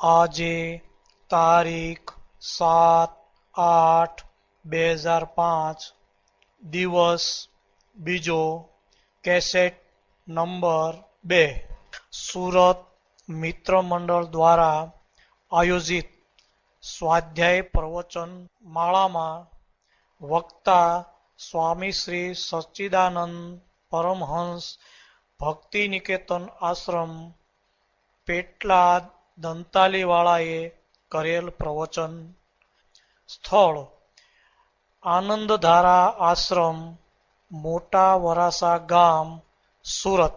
આજે તારીખ 7/8/2005 દિવસ બીજો કેસેટ નંબર 2 સુરત મિત્ર મંડળ દ્વારા આયોજિત સ્વાધ્યાય પ્રવચન માળામાં વક્તા સ્વામી શ્રી સચ્ચિદાનંદ પરમહંસ ભક્તિ નિકેતન આશ્રમ પેટલાદ દંતાલીવાળાએ કરેલ પ્રવચન. સ્થળ આનંદધારા આશ્રમ, મોટા વરાસા ગામ, સુરત.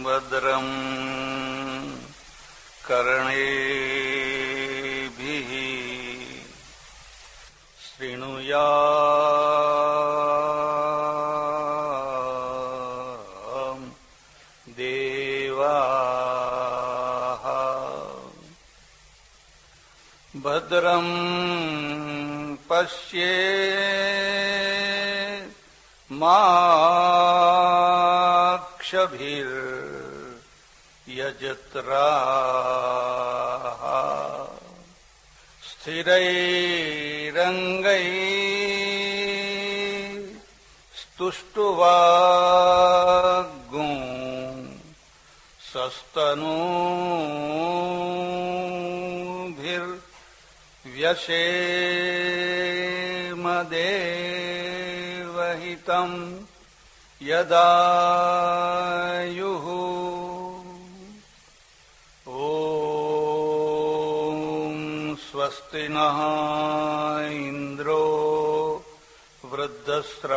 ભદ્રમ કર્ણેભિઃ શૃણુયામ દેવાઃ. ભદ્રમ પશ્યેમાક્ષભિર્યજત્રાઃ સ્થિરૈરંગૈस्तुष्टुवागुंसस्तनूभिर्व्यसेमदेवहितं यदायुः. ॐ स्वस्ति नः इन्द्रो वृद्धस्रवाः,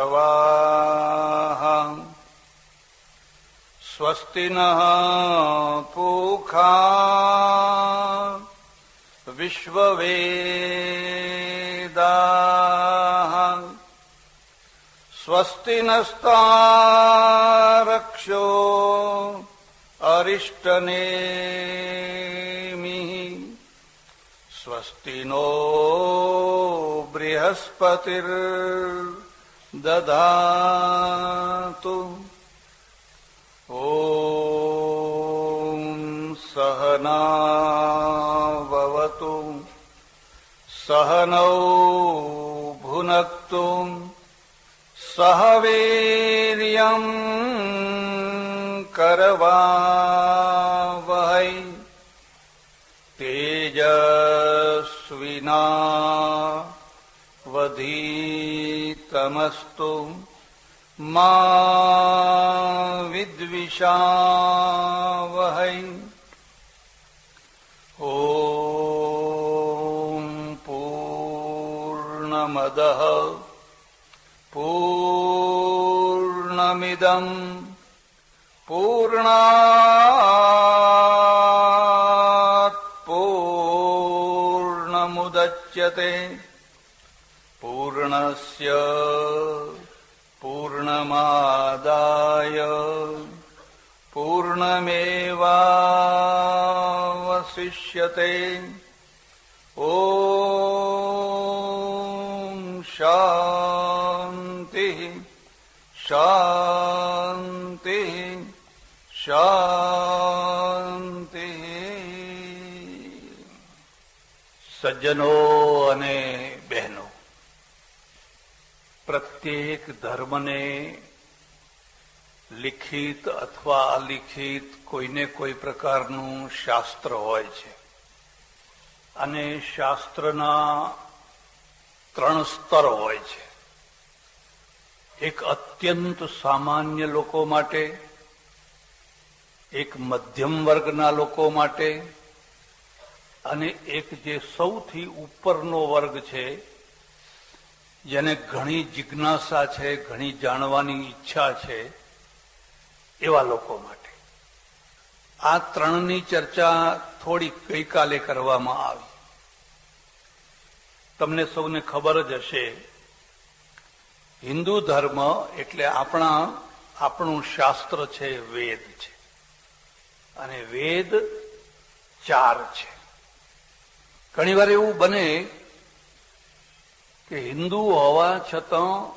स्वस्ति नः पूषा विश्ववेदाः, स्वस्ति नस्तारक्षो अरिष्टनेमिः, स्वस्ति नो बृहस्पतिर्दधातु. ॐ सहना भवतु, सहनौ भुनक्तु, सह वीर्यं करवावहै, तेजस्विनावधीतमस्तु मा विद्विषावहै. ॐ पूर्णमदः पूर्णमिदं पूर्णात् पूर्णमुदच्यते. पूर्णस्य पूर्णमादाय पूर्णमेवावशिष्यते. ॐ शान्तिः शान्तिः शान्तिः. સજ્જનો અને બહેનો, પ્રત્યેક ધર્મને લિખિત અથવા અલિખિત કોઈને કોઈ પ્રકારનું શાસ્ત્ર હોય છે અને શાસ્ત્રના 3 સ્તર હોય છે. એક અત્યંત સામાન્ય લોકો માટે, એક મધ્યમ વર્ગના લોકો માટે અને એક જે સૌથી ઉપરનો વર્ગ છે, જેને ઘણી જિજ્ઞાસા છે, ઘણી જાણવાની ઈચ્છા છે, એવા લોકો માટે. આ 3ની ચર્ચા થોડી ગઈકાલે કરવામાં આવી. તમને સૌને ખબર જ હશે, હિન્દુ ધર્મ એટલે આપણું શાસ્ત્ર છે, વેદ છે, અને વેદ 4 છે. ઘણીવાર એવું બને કે હિન્દુ હોવા છતાં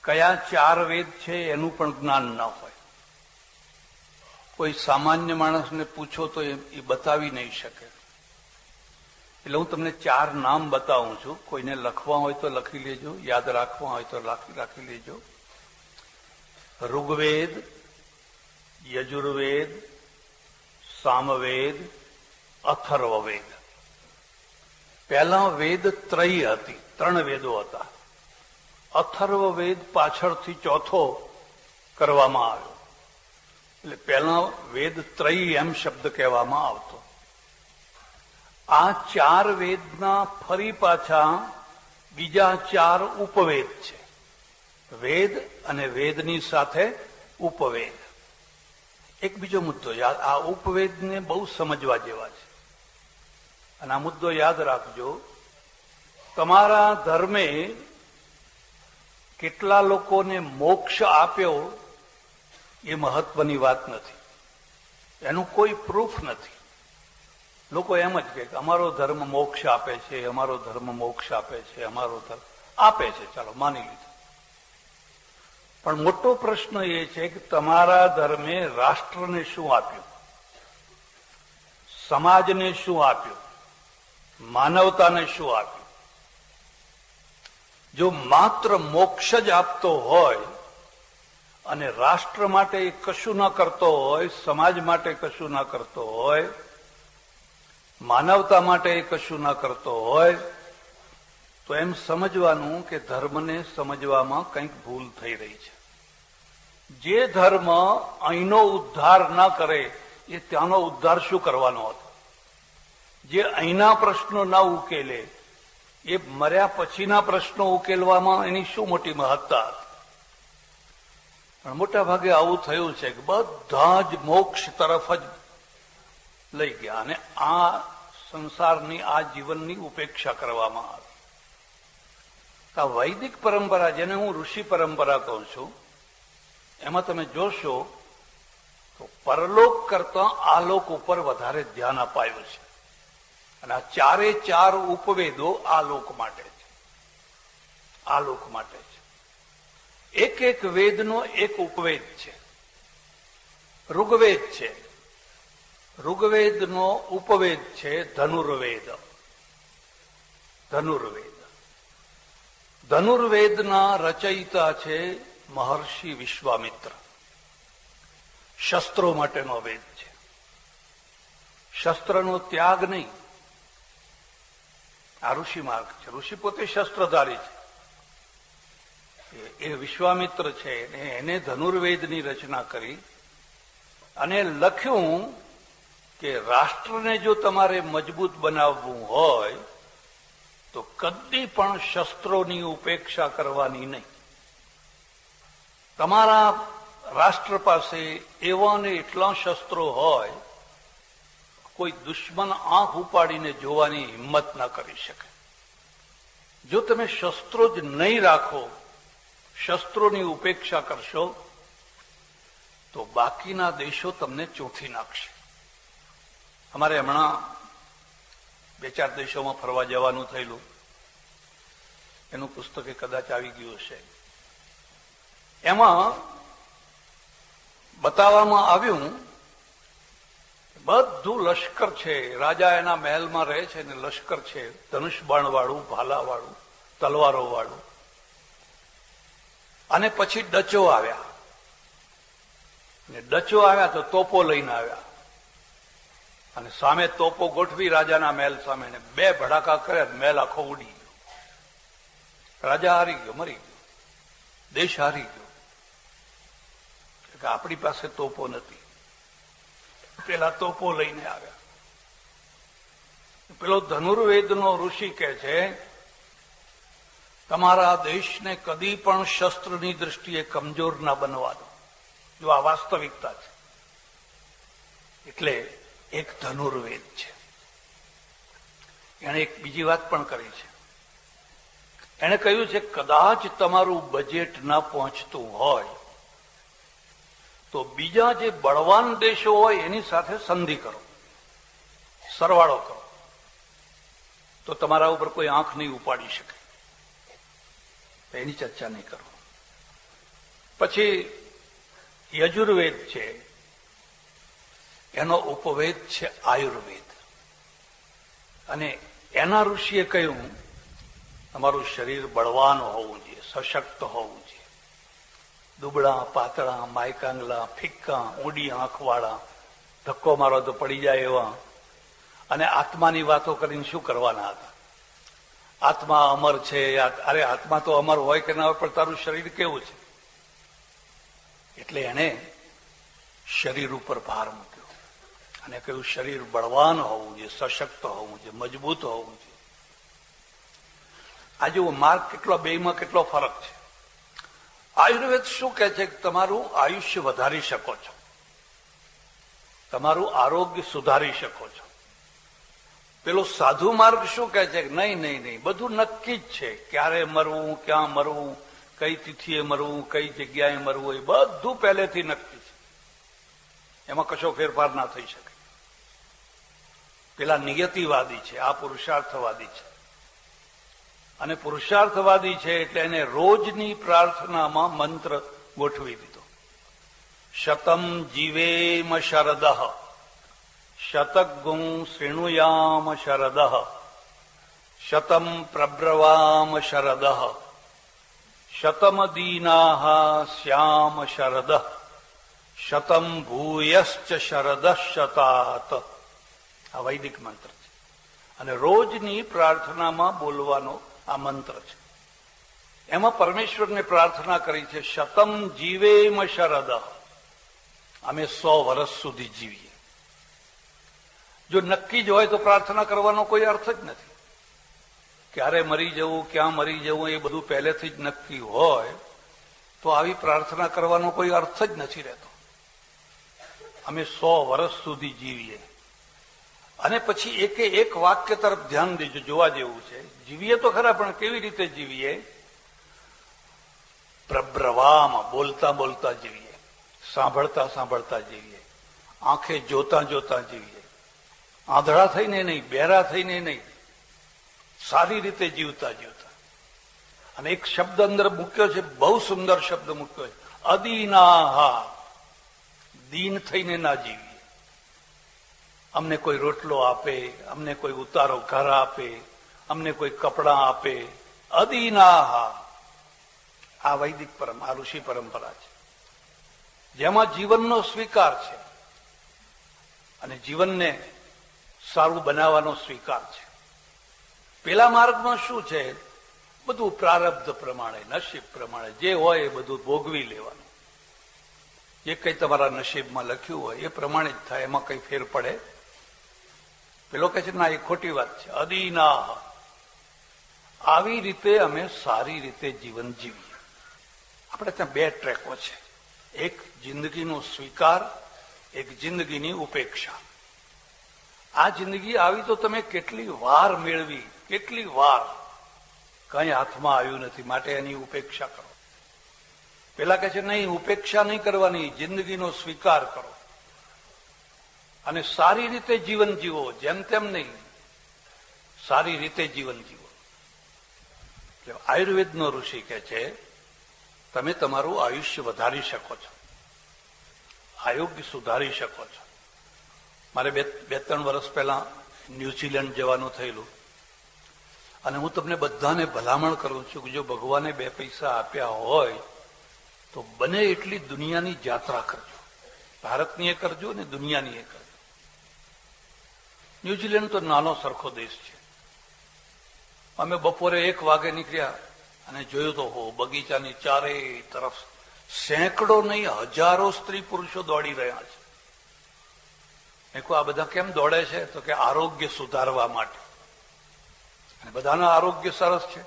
કયા 4 વેદ છે એનું પણ જ્ઞાન ન હોય. કોઈ સામાન્ય માણસને પૂછો તો એ બતાવી નહીં શકે. એટલે હું તમને 4 નામ બતાવું છું. કોઈને લખવા હોય તો લખી લેજો, યાદ રાખવા હોય તો રાખી લેજો. ઋગ્વેદ, યજુર્વેદ, સામવેદ, અથર્વવેદ. પહેલા વેદ ત્રયી હતી, 3 વેદો હતા. અથર્વવેદ પાછળથી ચોથો કરવામાં આવ્યો. એટલે પહેલા વેદ ત્રયી એમ શબ્દ કહેવામાં આવતો. આ 4 વેદના ફરી પાછા બીજા 4 ઉપવેદ છે. વેદ અને વેદની સાથે ઉપવેદ. એક બીજો મુદ્દો યાદ, આ ઉપવેદને બહુ સમજવા જેવા છે. અને આ મુદ્દો યાદ રાખજો. તમારા ધર્મે કેટલા લોકોને મોક્ષ આપ્યો એ મહત્વની વાત નથી. એનું કોઈ પ્રૂફ નથી. લોકો એમ જ કહે કે અમારો ધર્મ મોક્ષ આપે છે, અમારો ધર્મ મોક્ષ આપે છે, અમારો ધર્મ આપે છે. ચાલો માની લીધું. પણ મોટો પ્રશ્ન એ છે કે તમારા ધર્મે રાષ્ટ્રને શું આપ્યું, સમાજને શું આપ્યું, માનવતાને શું આપ્યું? જો માત્ર મોક્ષ જ આપતો હોય અને રાષ્ટ્ર માટે કશું ન કરતો હોય, સમાજ માટે કશું ન કરતો હોય, માનવતા માટે કશું ન કરતો હોય, તો એમ સમજવાનું કે ધર્મને સમજવામાં કંઈક ભૂલ થઈ રહી છે. જે ધર્મ અહીંનો ઉદ્ધાર ન કરે એ ત્યાંનો ઉદ્ધાર શું કરવાનો હતો? જે અહીંના પ્રશ્નો ન ઉકેલે એ મર્યા પછીના પ્રશ્નો ઉકેલવામાં એની શું મોટી મહત્તા હતી? પણ મોટા ભાગે આવું થયું છે કે બધા જ મોક્ષ તરફ જ લઈ ગયા અને આ સંસારની, આ જીવનની ઉપેક્ષા કરવામાં આવી. આ વૈદિક પરંપરા, જેને હું ઋષિ પરંપરા કહું છું, એમાં તમે જોશો તો પરલોક કરતા આલોક ઉપર વધારે ધ્યાન અપાયું છે. અને આ 4 ઉપવેદો આ લોક માટે છે, આ લોક માટે છે. એક વેદનો એક ઉપવેદ છે. ઋગ્વેદ છે, ઋગ્વેદનો ઉપવેદ છે ધનુર્વેદ. ધનુર્વેદના રચયિતા છે મહર્ષિ વિશ્વામિત્ર. શસ્ત્રો માટેનો વેદ છે. શસ્ત્રનો ત્યાગ નહીં, આ ઋષિ માર્ગ છે. ઋષિ પોતે શસ્ત્રધારી છે. એ વિશ્વામિત્ર છે, એને ધનુર્વેદની રચના કરી અને લખ્યું કે રાષ્ટ્રને જો તમારે મજબૂત બનાવવું હોય તો કદી પણ શસ્ત્રોની ઉપેક્ષા કરવાની નહીં. તમારા રાષ્ટ્ર પાસે એવા ને એટલા શસ્ત્રો હોય કોઈ દુશ્મન આંખ ઉપાડીને જોવાની હિંમત ન કરી શકે. જો તમે શસ્ત્રો જ નહીં રાખો, શસ્ત્રોની ઉપેક્ષા કરશો, તો બાકીના દેશો તમને ચોંથી નાખશે. અમારે હમણાં 2-4 દેશોમાં ફરવા જવાનું થયેલું. એનું પુસ્તકે કદાચ આવી ગયું હશે. એમાં બતાવવામાં આવ્યું બધું લશ્કર છે. રાજા એના મહેલમાં રહે છે ને લશ્કર છે, ધનુષ બાણ વાળું, ભાલા વાળું, તલવારો વાળું. અને પછી ડચો આવ્યા, ને ડચો આવ્યા તો તોપો લઈને આવ્યા અને સામે તોપો ગોઠવી રાજાના મહેલ સામે, ને 2 ભડાકા કર્યા, મહેલ આખો ઉડી ગયો. રાજા હારી ગયો, મરી ગયો, દેશ હારી ગયો. આપણી પાસે તોપો નથી. પેલા તોપો લઈને આવ્યા. પેલો ધનુર્વેદનો ઋષિ કહે છે તમારા દેશને કદી પણ શસ્ત્રની દૃષ્ટિએ કમજોર ના બનવા દો. જો આ વાસ્તવિકતા છે. એટલે એક ધનુર્વેદ છે. એણે એક બીજી વાત પણ કરી છે. એણે કહ્યું છે કદાચ તમારું બજેટ ના પહોંચતું હોય તો બીજા જે બળવાન દેશો હોય એની સાથે સંધિ કરો, સરવાળો કરો, તો તમારા ઉપર કોઈ આંખ નહીં ઉપાડી શકે. એની ચર્ચા નહીં કરો. પછી યજુર્વેદ છે, એનો ઉપવેદ છે આયુર્વેદ. અને એના ઋષિએ કહ્યું તમારું શરીર બળવાન હોવું જોઈએ, સશક્ત હોવું જોઈએ. દુબળા પાતળા, માયકાંગલા, ફિક્કા, ઊંડી આંખવાળા, ધક્કો મારો તો પડી જાય એવા, અને આત્માની વાતો કરીને શું કરવાના હતા? આત્મા અમર છે. અરે આત્મા તો અમર હોય કે ના હોય, પણ તારું શરીર કેવું છે? એટલે એણે શરીર ઉપર ભાર મૂક્યો અને કહ્યું શરીર બળવાન હોવું જોઈએ, સશક્ત હોવું જોઈએ, મજબૂત હોવું જોઈએ. આજે માર્ગ કેટલો, બેમાં કેટલો ફરક છે. આયુર્વેદ શું કહે છે કે તમારું આયુષ્ય વધારી શકો છો, તમારું આરોગ્ય સુધારી શકો છો. પેલો સાધુ માર્ગ શું કહે છે કે નહીં નહીં નહીં, બધું નક્કી જ છે. ક્યારે મરવું, ક્યાં મરવું, કઈ તિથિએ મરવું, કઈ જગ્યાએ મરવું, એ બધું પહેલેથી નક્કી છે. એમાં કશો ફેરફાર ના થઈ શકે. પેલા નિયતિવાદી છે, આ પુરુષાર્થવાદી છે. અને પુરુષાર્થવાદી છે એટલે એને રોજની પ્રાર્થનામાં મંત્ર ગોઠવી દીધો. શતમ જીવેમ શરદઃ, શતગું શૃણુયામ શરદઃ, શતમ પ્રબ્રવામ શરદઃ, શતમ દીનાઃ સ્યામ શરદઃ, શતમ ભૂયશ્ચ શરદઃ શતાત. આ વૈદિક મંત્ર છે અને રોજની પ્રાર્થનામાં બોલવાનો આ મંત્ર છે. એમાં પરમેશ્વરને પ્રાર્થના કરી છે શતમ જીવેમ શરદઃ, અમે 100 વર્ષ સુધી જીવીએ. જો નક્કી જ હોય તો પ્રાર્થના કરવાનો કોઈ અર્થ જ નથી. ક્યારે મરી જવું, ક્યાં મરી જવું, એ બધું પહેલેથી જ નક્કી હોય તો આવી પ્રાર્થના કરવાનો કોઈ અર્થ જ નથી રહેતો. અમે 100 વર્ષ સુધી જીવીએ. અને પછી એકે એક વાક્ય તરફ ધ્યાન દેજો, જોવા જેવું છે. જીવીએ તો ખરા, પણ કેવી રીતે જીવીએ? પ્રબ્રવામાં, બોલતા બોલતા જીવીએ, સાંભળતા સાંભળતા જીવીએ, આંખે જોતા જોતા જીવીએ, આંધળા થઈને નહીં, બહેરા થઈને નહીં, સારી રીતે જીવતા જીવતા. અને એક શબ્દ અંદર મૂક્યો છે, બહુ સુંદર શબ્દ મૂક્યો છે, અદીનાહા, દીન થઈને ના જીવીએ. અમને કોઈ રોટલો આપે, અમને કોઈ ઉતારો ઘર આપે, અમને કોઈ કપડાં આપે, અદીનાહા. આ વૈદિક આ ઋષિ પરંપરા છે, જેમાં જીવનનો સ્વીકાર છે અને જીવનને સારું બનાવવાનો સ્વીકાર છે. પેલા માર્ગમાં શું છે? બધું પ્રારબ્ધ પ્રમાણે, નસીબ પ્રમાણે જે હોય એ બધું ભોગવી લેવાનું. જે કંઈ તમારા નસીબમાં લખ્યું હોય એ પ્રમાણે જ થાય, એમાં કંઈ ફેર પડે. પેલો કહે છે ના, એ ખોટી વાત છે. અદીનાહ, આવી રીતે અમે સારી રીતે જીવન જીવીએ. આપણે ત્યાં 2 ટ્રેકો છે, એક જિંદગીનો સ્વીકાર, એક જિંદગીની ઉપેક્ષા. આ જિંદગી આવી તો તમે કેટલી વાર મેળવી, કેટલી વાર, કઈ હાથમાં આવ્યું નથી, માટે એની ઉપેક્ષા કરો. પેલા કહે છે નહીં, ઉપેક્ષા નહીં કરવાની, જિંદગીનો સ્વીકાર કરો અને સારી રીતે જીવન જીવો. જેમ તેમ નહીં, સારી રીતે જીવન જીવો. આયુર્વેદનો ઋષિ કહે છે તમે તમારું આયુષ્ય વધારી શકો છો, આરોગ્ય સુધારી શકો છો. મારે 2-3 વર્ષ પહેલા ન્યુઝીલેન્ડ જવાનું થયેલું અને હું તમને બધાને ભલામણ કરું છું કે જો ભગવાને 2 પૈસા આપ્યા હોય તો બને એટલી દુનિયાની યાત્રા કરજો. ભારતની એ કરજો ને દુનિયાની એ કરજો. ન્યુઝીલેન્ડ તો નાનો સરખો દેશ છે. અમે બપોરે 1 વાગે નીકળ્યા અને જોયું તો બગીચાની ચારે તરફ સેંકડો નહીં, હજારો સ્ત્રી પુરુષો દોડી રહ્યા છે. મેં કહ્યું આ બધા કેમ દોડે છે? તો કે આરોગ્ય સુધારવા માટે. અને બધાના આરોગ્ય સરસ છે.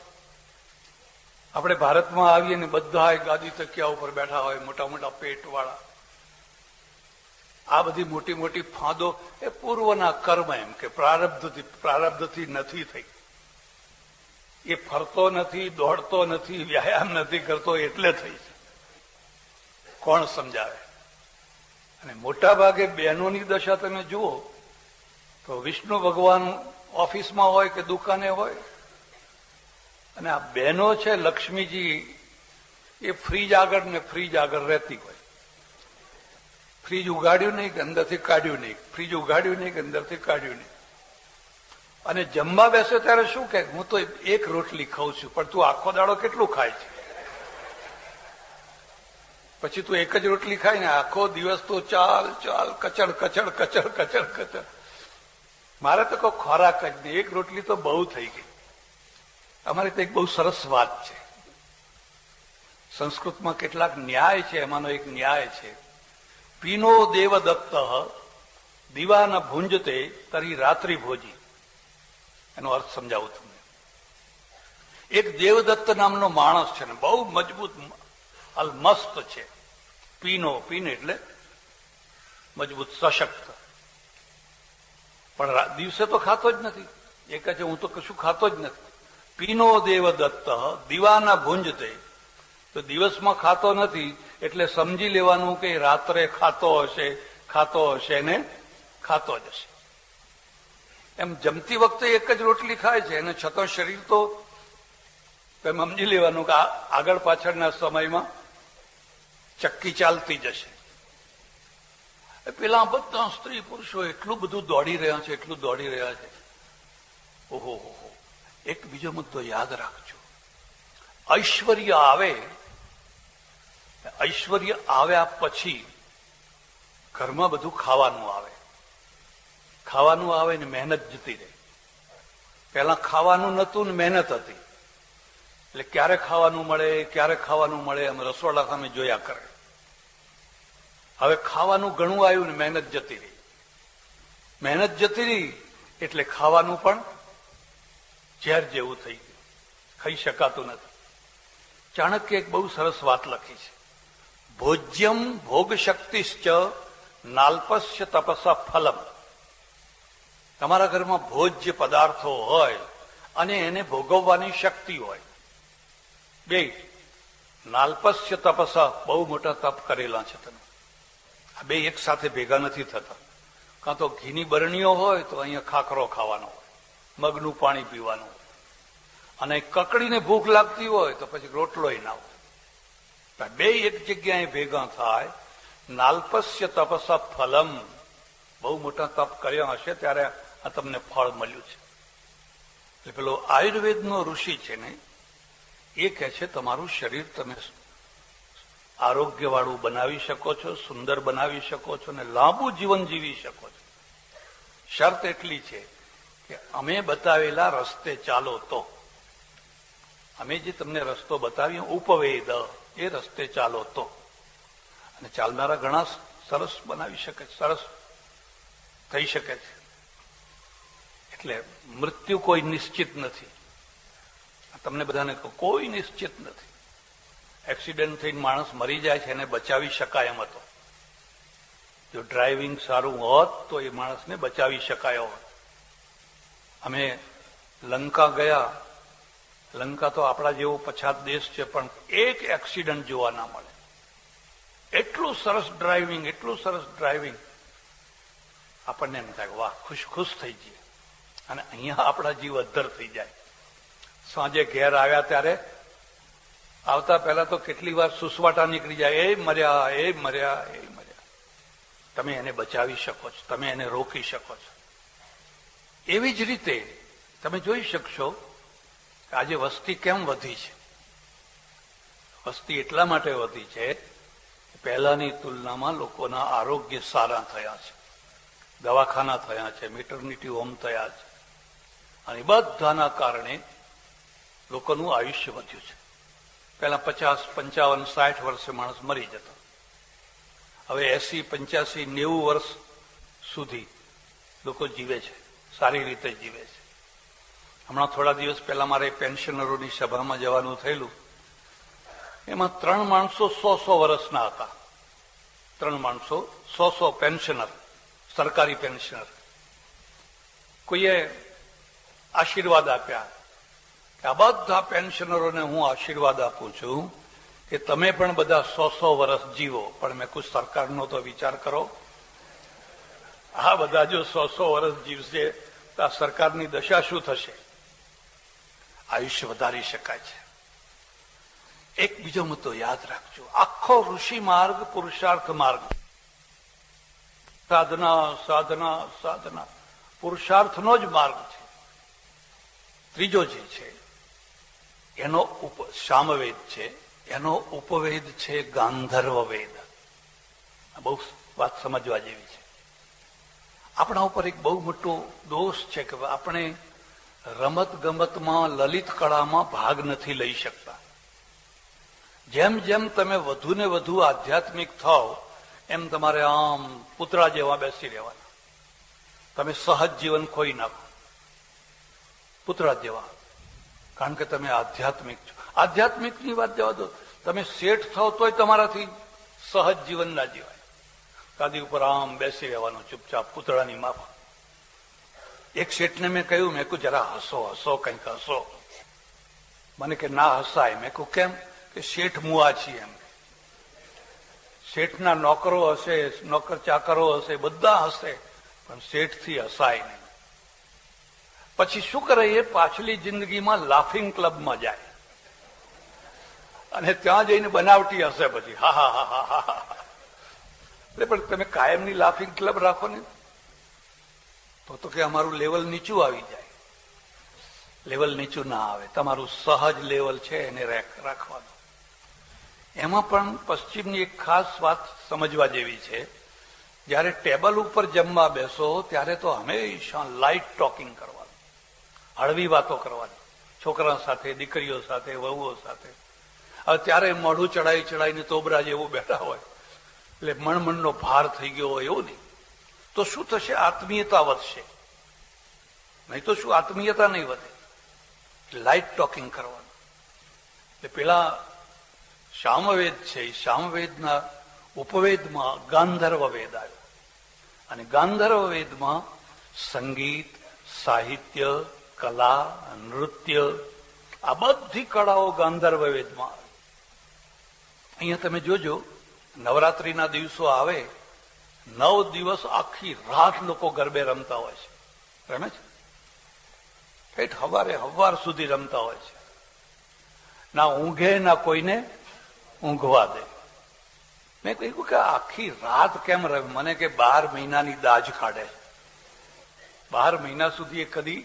આપણે ભારતમાં આવીએ ને બધા ગાદી તકિયા ઉપર બેઠા હોય, મોટા મોટા પેટવાળા. આ બધી મોટી મોટી ફાંદો એ પૂર્વના કર્મ, એમ કે પ્રારબ્ધથી નથી થઈ. એ ફરતો નથી, દોડતો નથી, વ્યાયામ નથી કરતો એટલે થઈ છે. કોણ સમજાવે? અને મોટા ભાગે બહેનોની દશા તમે જુઓ તો વિષ્ણુ ભગવાન ઓફિસમાં હોય કે દુકાને હોય અને આ બહેનો છે લક્ષ્મીજી, એ ફ્રીજ આગળ ને ફ્રીજ આગળ રહેતી હોય. ફ્રીજ ઉગાડ્યું નહીં કે અંદરથી કાઢ્યું નહીં, ફ્રીજ ઉગાડ્યું નહીં કે અંદરથી કાઢ્યું નહીં. અને જમવા બેસે ત્યારે શું કે હું તો એક રોટલી ખાઉં છું, પણ તું આખો દાડો કેટલું ખાય છે? પછી તું એક જ રોટલી ખાય ને આખો દિવસ તો ચાલ ચાલ કચડ કચડ કચડ કચડ કચડ. મારે તો કોઈ ખોરાક જ નહીં, એક રોટલી તો બહુ થઈ ગઈ. અમારે તો એક બહુ સરસ વાત છે, સંસ્કૃતમાં કેટલાક ન્યાય છે, એમાંનો એક ન્યાય છે, પીનો દેવદત્ત દીવાન ભુંજતે તરી રાત્રિ ભોજી. એનો અર્થ સમજાવું તમને. એક દેવદત્ત નામનો માણસ છે ને બહુ મજબૂત મસ્ત છે. પીનો, પીન એટલે મજબૂત સશક્ત, પણ દિવસે તો ખાતો જ નથી. એ કહે છે હું તો કશું ખાતો જ નથી. પીનો દેવદત્ત દીવાના ભુંજતે, તો દિવસમાં ખાતો નથી એટલે સમજી લેવાનું કે રાત્રે ખાતો હશે ને ખાતો જ હશે. એમ જમતી વખતે એક જ રોટલી ખાય છે અને છતાં શરીર તો એમ સમજી લેવાનું કે આગળ પાછળના સમયમાં ચક્કી ચાલતી જશે. પેલા બધા સ્ત્રી પુરુષો એટલું બધું દોડી રહ્યા છે, એટલું દોડી રહ્યા છે. ઓહો, એક બીજો મુદ્દો યાદ રાખજો. ઐશ્વર્ય આવે, ઐશ્વર્ય આવ્યા પછી ઘરમાં બધું ખાવાનું આવે. ખાવાનું આવે ને મહેનત જતી રહે. પહેલા ખાવાનું નતું ને મહેનત હતી, એટલે ક્યારે ખાવાનું મળે ક્યારે ખાવાનું મળે એમ રસોડા સામે જોયા કરે. હવે ખાવાનું ઘણું આવ્યું ને મહેનત જતી રહી. મહેનત જતી રહી એટલે ખાવાનું પણ ઝેર જેવું થઈ ગયું, ખાઈ શકાતું નથી. ચાણક્ય એક બહુ સરસ વાત લખી છે, ભોજ્યમ ભોગ શક્તિશ્ચ નાલ્પસ્ય તપસા ફલમ. તમારા ઘરમાં ભોજ્ય પદાર્થો હોય અને એને ભોગવવાની શક્તિ હોય, બે નાલ્પસ્ય તપસા, બહુ મોટા તપ કરેલા છે તમે. આ બે એક સાથે ભેગા નથી થતા. કાં તો ઘીની બરણીઓ હોય તો અહીંયા ખાખરો ખાવાનો હોય, મગનું પાણી પીવાનું હોય, અને કકડીને ભૂખ લાગતી હોય તો પછી રોટલોય ના હોય. બે એક જગ્યાએ ભેગા થાય. નાલ્પસ્ય તપસા ફલમ, બહુ મોટા તપ કર્યા હશે ત્યારે આ તમને ફળ મળ્યું છે. એટલે પેલો આયુર્વેદનો ઋષિ છે ને એ કહે છે તમારું શરીર તમે આરોગ્યવાળું બનાવી શકો છો, સુંદર બનાવી શકો છો ને લાંબુ જીવન જીવી શકો છો. શરત એટલી છે કે અમે બતાવેલા રસ્તે ચાલો તો. અમે જે તમને રસ્તો બતાવીએ ઉપવેદ, એ રસ્તે ચાલો તો. અને ચાલનારા ઘણા સરસ બનાવી શકે, સરસ થઈ શકે છે. એટલે મૃત્યુ કોઈ નિશ્ચિત નથી. તમને બધાને કહું, કોઈ નિશ્ચિત નથી. એક્સિડન્ટ થઈને માણસ મરી જાય છે, એને બચાવી શકાય એમ હતો. જો ડ્રાઇવિંગ સારું હોત તો એ માણસને બચાવી શકાયો હોત. અમે લંકા ગયા. લંકા તો આપણા જેવો પછાત દેશ છે, પણ એક એક્સિડન્ટ જોવા ના મળે. એટલું સરસ ડ્રાઇવિંગ, એટલું સરસ ડ્રાઇવિંગ. આપણને એમ થાય વાહ, ખુશ થઈ જઈએ. અને અહીંયા આપણા જીવ અદ્ધર થઈ જાય. સાંજે ઘેર આવ્યા ત્યારે આવતા પહેલા તો કેટલી વાર સુસવાટા નીકળી જાય, એ મર્યા, એ મર્યા, એ મર્યા. તમે એને બચાવી શકો છો, તમે એને રોકી શકો છો. એવી જ રીતે તમે જોઈ શકશો કે આજે વસ્તી કેમ વધી છે. વસ્તી એટલા માટે વધી છે કે પહેલાની તુલનામાં લોકોના આરોગ્ય સારા થયા છે, દવાખાના થયા છે, મેટર્નિટી હોમ થયા છે, અને બધાના કારણે લોકોનું આયુષ્ય વધ્યું છે. પહેલા 50, 55, 60 વર્ષે માણસ મરી જતો. હવે 80, 85, 90 વર્ષ સુધી લોકો જીવે છે, સારી રીતે જીવે છે. હમણાં થોડા દિવસ પહેલા મારે પેન્શનરોની સભામાં જવાનું થયેલું. એમાં 3 માણસો 100 વર્ષના હતા. 3 માણસો 100 પેન્શનર, સરકારી પેન્શનર. કોઈએ આશીર્વાદ આપ્યા કે આ બધા પેન્શનરોને હું આશીર્વાદ આપું છું કે તમે પણ બધા 100 વર્ષ જીવો. પણ મેં કુછ સરકારનો તો વિચાર કરો. આ બધા જો 100 વર્ષ જીવશે તો આ સરકારની દશા શું થશે? આયુષ્ય વધારી શકાય છે. એક બીજો મુદ્દો યાદ રાખજો, આખો ઋષિ માર્ગ પુરુષાર્થ માર્ગ, સાધના સાધના સાધના પુરુષાર્થનો જ માર્ગ છે. ત્રીજો જે છે એનો સામવેદ છે, એનો ઉપવેદ છે ગાંધર્વ વેદ. બહુ વાત સમજવા જેવી છે. આપણા ઉપર એક બહુ મોટો દોષ છે કે આપણે રમત ગમતમાં લલિત કળામાં ભાગ નથી લઈ શકતા. જેમ જેમ તમે વધુ ને વધુ આધ્યાત્મિક થાવ એમ તમારે આમ પુતળા જેવા બેસી રહેવાના. તમે સહજ જીવન ખોઈ નાખો પુતળા જેવા, કારણ કે તમે આધ્યાત્મિક છો. આધ્યાત્મિકની વાત જવા દો, તમે શેઠ થાવ તોય તમારાથી સહજ જીવન ના જીવાય. ગાદી ઉપર આમ બેસી રહેવાનું ચૂપચાપ પુતળાની માફક. એક શેઠને મેં કહ્યું, મેં કહ્યું જરા હસો હસો, કંઈક હસો. મને કે ના હસાય. મેં કહ્યું કેમ? કે શેઠ મુઆ છીએ એમ. શેઠના નોકરો હશે, નોકર ચાકરો હશે, બધા હશે, પણ શેઠથી હસાય નહીં. પછી શું કરે? એ પાછલી જિંદગીમાં લાફિંગ ક્લબમાં જાય અને ત્યાં જઈને બનાવટી હશે પછી. હા હા હા હા હા. પણ તમે કાયમની લાફિંગ ક્લબ રાખો ને તો કે અમારું લેવલ નીચું આવી જાય. લેવલ નીચું ના આવે, તમારું સહજ લેવલ છે એને રાખવાનું. એમાં પણ પશ્ચિમની એક ખાસ વાત સમજવા જેવી છે. જયારે ટેબલ ઉપર જમવા બેસો ત્યારે તો હંમેશા લાઇટ ટોકિંગ કરવાનું, હળવી વાતો કરવાની, છોકરા સાથે, દીકરીઓ સાથે, વહુઓ સાથે. હવે ત્યારે મોઢું ચડાઈ ચડાઈને તોબરા જેવું બેઠા હોય એટલે મણમણનો ભાર થઈ ગયો હોય એવું નહીં. તો શું થશે? આત્મીયતા વધશે. નહીં તો શું? આત્મીયતા નહીં વધે. લાઇટ ટોકિંગ કરવાનું. એટલે પેલા સામવેદ છે, એ સામવેદના ઉપવેદમાં ગાંધર્વ વેદ આવ્યો. અને ગાંધર્વ વેદમાં સંગીત, સાહિત્ય, કલા, નૃત્ય, આ બધી કળાઓ ગાંધર્વ વેદમાં આવે. અહીંયા તમે જોજો, નવરાત્રિના દિવસો આવે, 9 દિવસ આખી રાત લોકો ગરબે રમતા હોય છે. રમે છે ઠેઠ હવાર સુધી રમતા હોય છે. ના ઊંઘે ના કોઈને ઊંઘવા દે. મેં કહ્યું કે આખી રાત કેમ રમે? મને કે 12 મહિનાની દાજ કાઢે. 12 મહિના સુધી એ કદી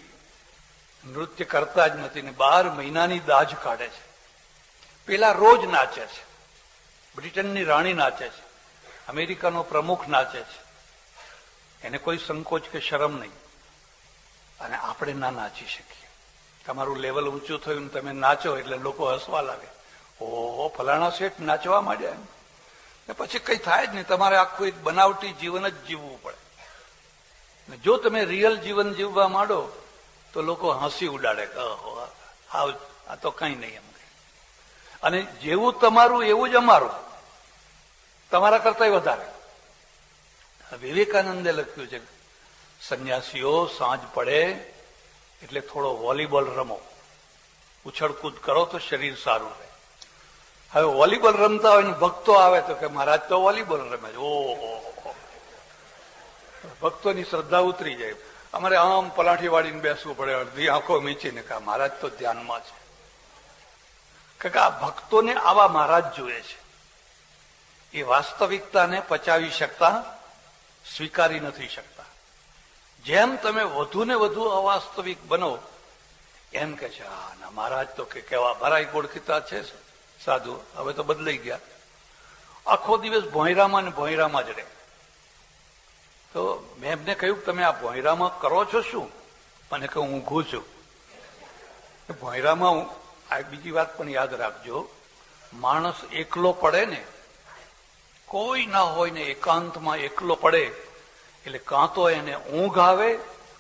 નૃત્ય કરતા જ નથી ને 12 મહિનાની દાજ કાઢે છે. પેલા રોજ નાચે છે, બ્રિટનની રાણી નાચે છે, અમેરિકાનો પ્રમુખ નાચે છે, એને કોઈ સંકોચ કે શરમ નહીં. અને આપણે ના નાચી શકીએ. તમારું લેવલ ઊંચું થયું, તમે નાચો એટલે લોકો હસવા લાગે. ઓહો, ફલાણા શેઠ નાચવા માંડ્યા એમ. ને પછી કઈ થાય જ નહીં. તમારે આખું એક બનાવટી જીવન જ જીવવું પડે. જો તમે રિયલ જીવન જીવવા માંડો તો લોકો હસી ઉડાડે, ઓહો આ તો કઈ નહીં એમ. અને જેવું તમારું એવું જ અમારું, તમારા કરતા વધારે. વિવેકાનંદે લખ્યું છે, સંન્યાસીઓ સાંજ પડે એટલે થોડો વોલીબોલ રમો, ઉછળકૂદ કરો તો શરીર સારું રહે. હવે વોલીબોલ રમતા હોય ને ભક્તો આવે તો કે મહારાજ તો વોલીબોલ રમે છે. ઓહો, ભક્તોની શ્રદ્ધા ઉતરી જાય. અમારે આમ પલાઠી વાળીને બેસવું પડે, અડધી આંખો મીચીને કા મહારાજ તો ધ્યાનમાં છે. કે આ ભક્તોને આવા મહારાજ જોઈએ છે. એ વાસ્તવિકતાને પચાવી શકતા, સ્વીકારી નથી શકતા. જેમ તમે વધુ ને વધુ અવાસ્તવિક બનો એમ કે છે, હા ના મહારાજ તો કે કેવા ભરાઈ ઓળખીતા છે સાધુ, હવે તો બદલાઈ ગયા. આખો દિવસ ભોંયરામાં ને ભોંયરામાં જ રહે. તો મેં એમને કહ્યું તમે આ ભોંયરામાં કરો છો શું? મને કહું ઊંઘું છું. ભોંયરામાં આ બીજી વાત પણ યાદ રાખજો, માણસ એકલો પડે ને, કોઈ ના હોય ને એકાંતમાં એકલો પડે એટલે કાં તો એને ઊંઘ આવે,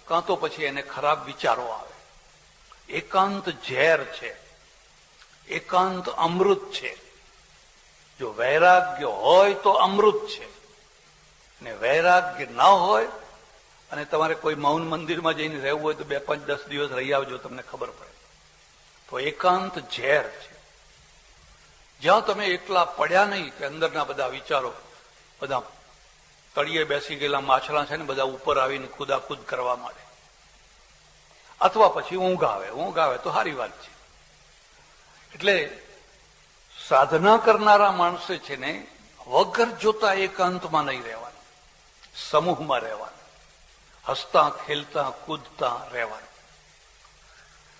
કાં તો પછી એને ખરાબ વિચારો આવે. એકાંત ઝેર છે, એકાંત અમૃત છે. જો વૈરાગ્ય હોય તો અમૃત છે, ને વૈરાગ્ય ના હોય અને તમારે કોઈ મૌન મંદિરમાં જઈને રહેવું હોય તો 2, 5, 10 દિવસ રહી આવજો, તમને ખબર પડે. તો એકાંત ઝેર છે. જ્યાં તમે એકલા પડ્યા નહીં કે અંદરના બધા વિચારો, બધા તળિયે બેસી ગયેલા માછલા છે ને બધા ઉપર આવીને કુદાકુદ કરવા માંડે, અથવા પછી ઊંઘ આવે તો સારી વાત છે. એટલે સાધના કરનારા માણસે છે ને વગર જોતા એકાંતમાં નહીં રહેવાનું, સમૂહમાં રહેવાનું, હસતા ખેલતા કૂદતા રહેવાનું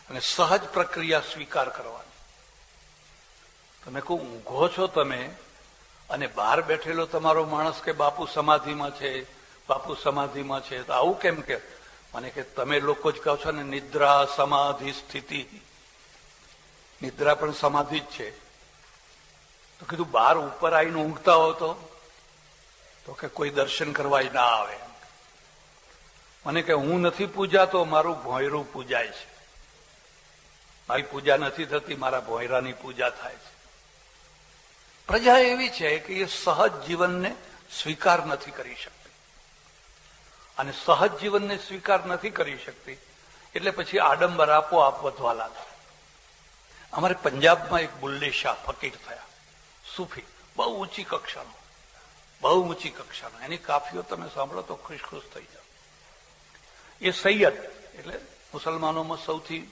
અને સહજ પ્રક્રિયા સ્વીકાર કરવાની. તમે કહું ઊંઘો છો તમે અને બહાર બેઠેલો તમારો માણસ કે બાપુ સમાધિમાં છે, બાપુ સમાધિમાં છે, તો આવું કેમ કે મને કે તમે લોકો જ કહો છો ને નિદ્રા સમાધિ સ્થિતિ, નિદ્રા પણ સમાધિ જ છે. તો કીધું બહાર ઉપર આવીને ઊંઘતા હો તો કે કોઈ દર્શન કરવા ના આવે. મને કે હું નથી પૂજાતો, મારું ભોંયરું પૂજાય છે. મારી પૂજા નથી થતી, મારા ભોંયરાની પૂજા થાય છે. પ્રજા એવી છે કે એ સહજ જીવનને સ્વીકાર નથી કરી શકતી, અને સહજ જીવનને સ્વીકાર નથી કરી શકતી એટલે પછી આડંબર આપોઆપ વધવા લાગે. અમારે પંજાબમાં એક બુલ્લે શાહ ફકીર થયા, સૂફી, બહુ ઊંચી કક્ષાનો, બહુ ઊંચી કક્ષાનો. એની કાફીઓ તમે સાંભળો તો ખુશ થઈ જાઓ. એ સૈયદ એટલે મુસલમાનોમાં સૌથી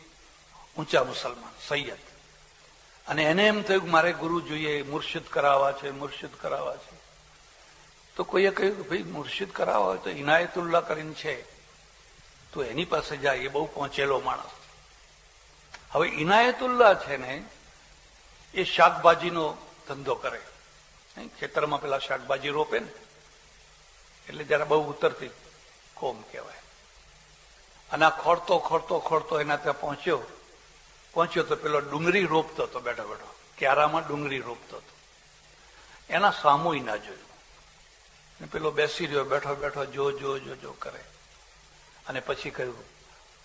ઊંચા મુસલમાન સૈયદ. અને એને એમ થયું કે મારે ગુરુ જોઈએ, મુર્શિદ કરાવવા છે, મુર્શિદ કરાવવા છે. તો કોઈએ કહ્યું કે ભાઈ મુર્શિદ કરાવવા હોય તો ઇનાયતુલ્લાહ કરીને છે, તો એની પાસે જાય, એ બહુ પહોંચેલો માણસ. હવે ઇનાયતુલ્લાહ છે ને એ શાકભાજીનો ધંધો કરે, ખેતરમાં પેલા શાકભાજી રોપે ને, એટલે જરા બહુ ઉતરતી કોમ કહેવાય. અને આ ખોરતો ખોરતો ખોરતો એના ત્યાં પહોંચ્યો તો પેલો ડુંગળી રોપતો હતો, બેઠો બેઠો ક્યારામાં ડુંગળી રોપતો હતો. એના સામુય ના જોયું. પેલો બેસી રહ્યો, બેઠો બેઠો જો કરે. અને પછી કહ્યું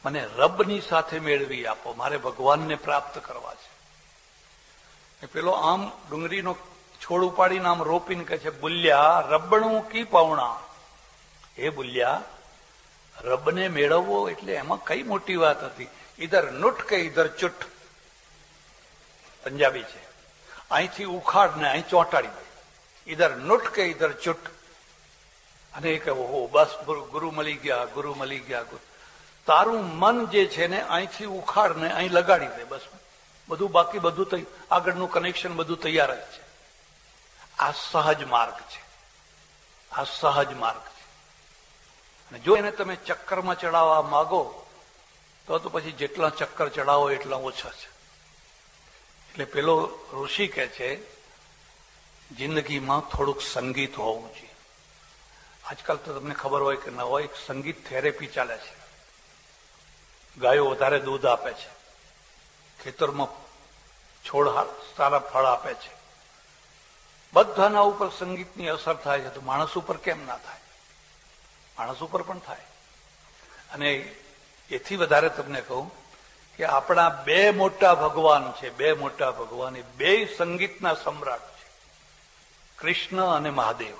મને રબની સાથે મેળવી આપો, મારે ભગવાનને પ્રાપ્ત કરવા છે. પેલો આમ ડુંગળીનો છોડ ઉપાડીને આમ રોપીને કહે છે, બુલ્યા રબણું કી પાવણા. એ બુલ્યા, રબને મેળવવો એટલે એમાં કઈ મોટી વાત હતી? ઇધર નુટ કે ઇધર ચુટ. પંજાબી છે, અહીંથી ઉખાડ ને અહીં ચોંટાડી દે, ઇધર નુટ કે ઇધર ચુટ. અને એ કહે ઓહો બસ ગુરુ મળી ગયા, ગુરુ મળી ગયા. તારું મન જે છે ને અહીંથી ઉખાડ ને અહીં લગાડી દે, બસ બધું બાકી બધું આગળનું કનેક્શન બધું તૈયાર જ છે. આ સહજ માર્ગ છે, આ સહજ માર્ગ છે. અને જો એને તમે ચક્કરમાં ચડાવવા માગો તો પછી જેટલા ચક્કર ચડાવો એટલા ઓછા છે. એટલે પેલો ઋષિ કહે છે જિંદગીમાં થોડુંક સંગીત હોવું જોઈએ. આજકાલ તો તમને ખબર હોય કે ન હોય, એક સંગીત થેરેપી ચાલે છે. ગાયો વધારે દૂધ આપે છે, ખેતરમાં છોડ સારા ફળ આપે છે, બધાના ઉપર સંગીતની અસર થાય છે. તો માણસ ઉપર કેમ ના થાય? માણસ ઉપર પણ થાય. અને એથી વધારે તમને કહું કે આપણા બે મોટા ભગવાન છે, બે મોટા ભગવાન, એ બે સંગીતના સમ્રાટ છે, કૃષ્ણ અને મહાદેવ.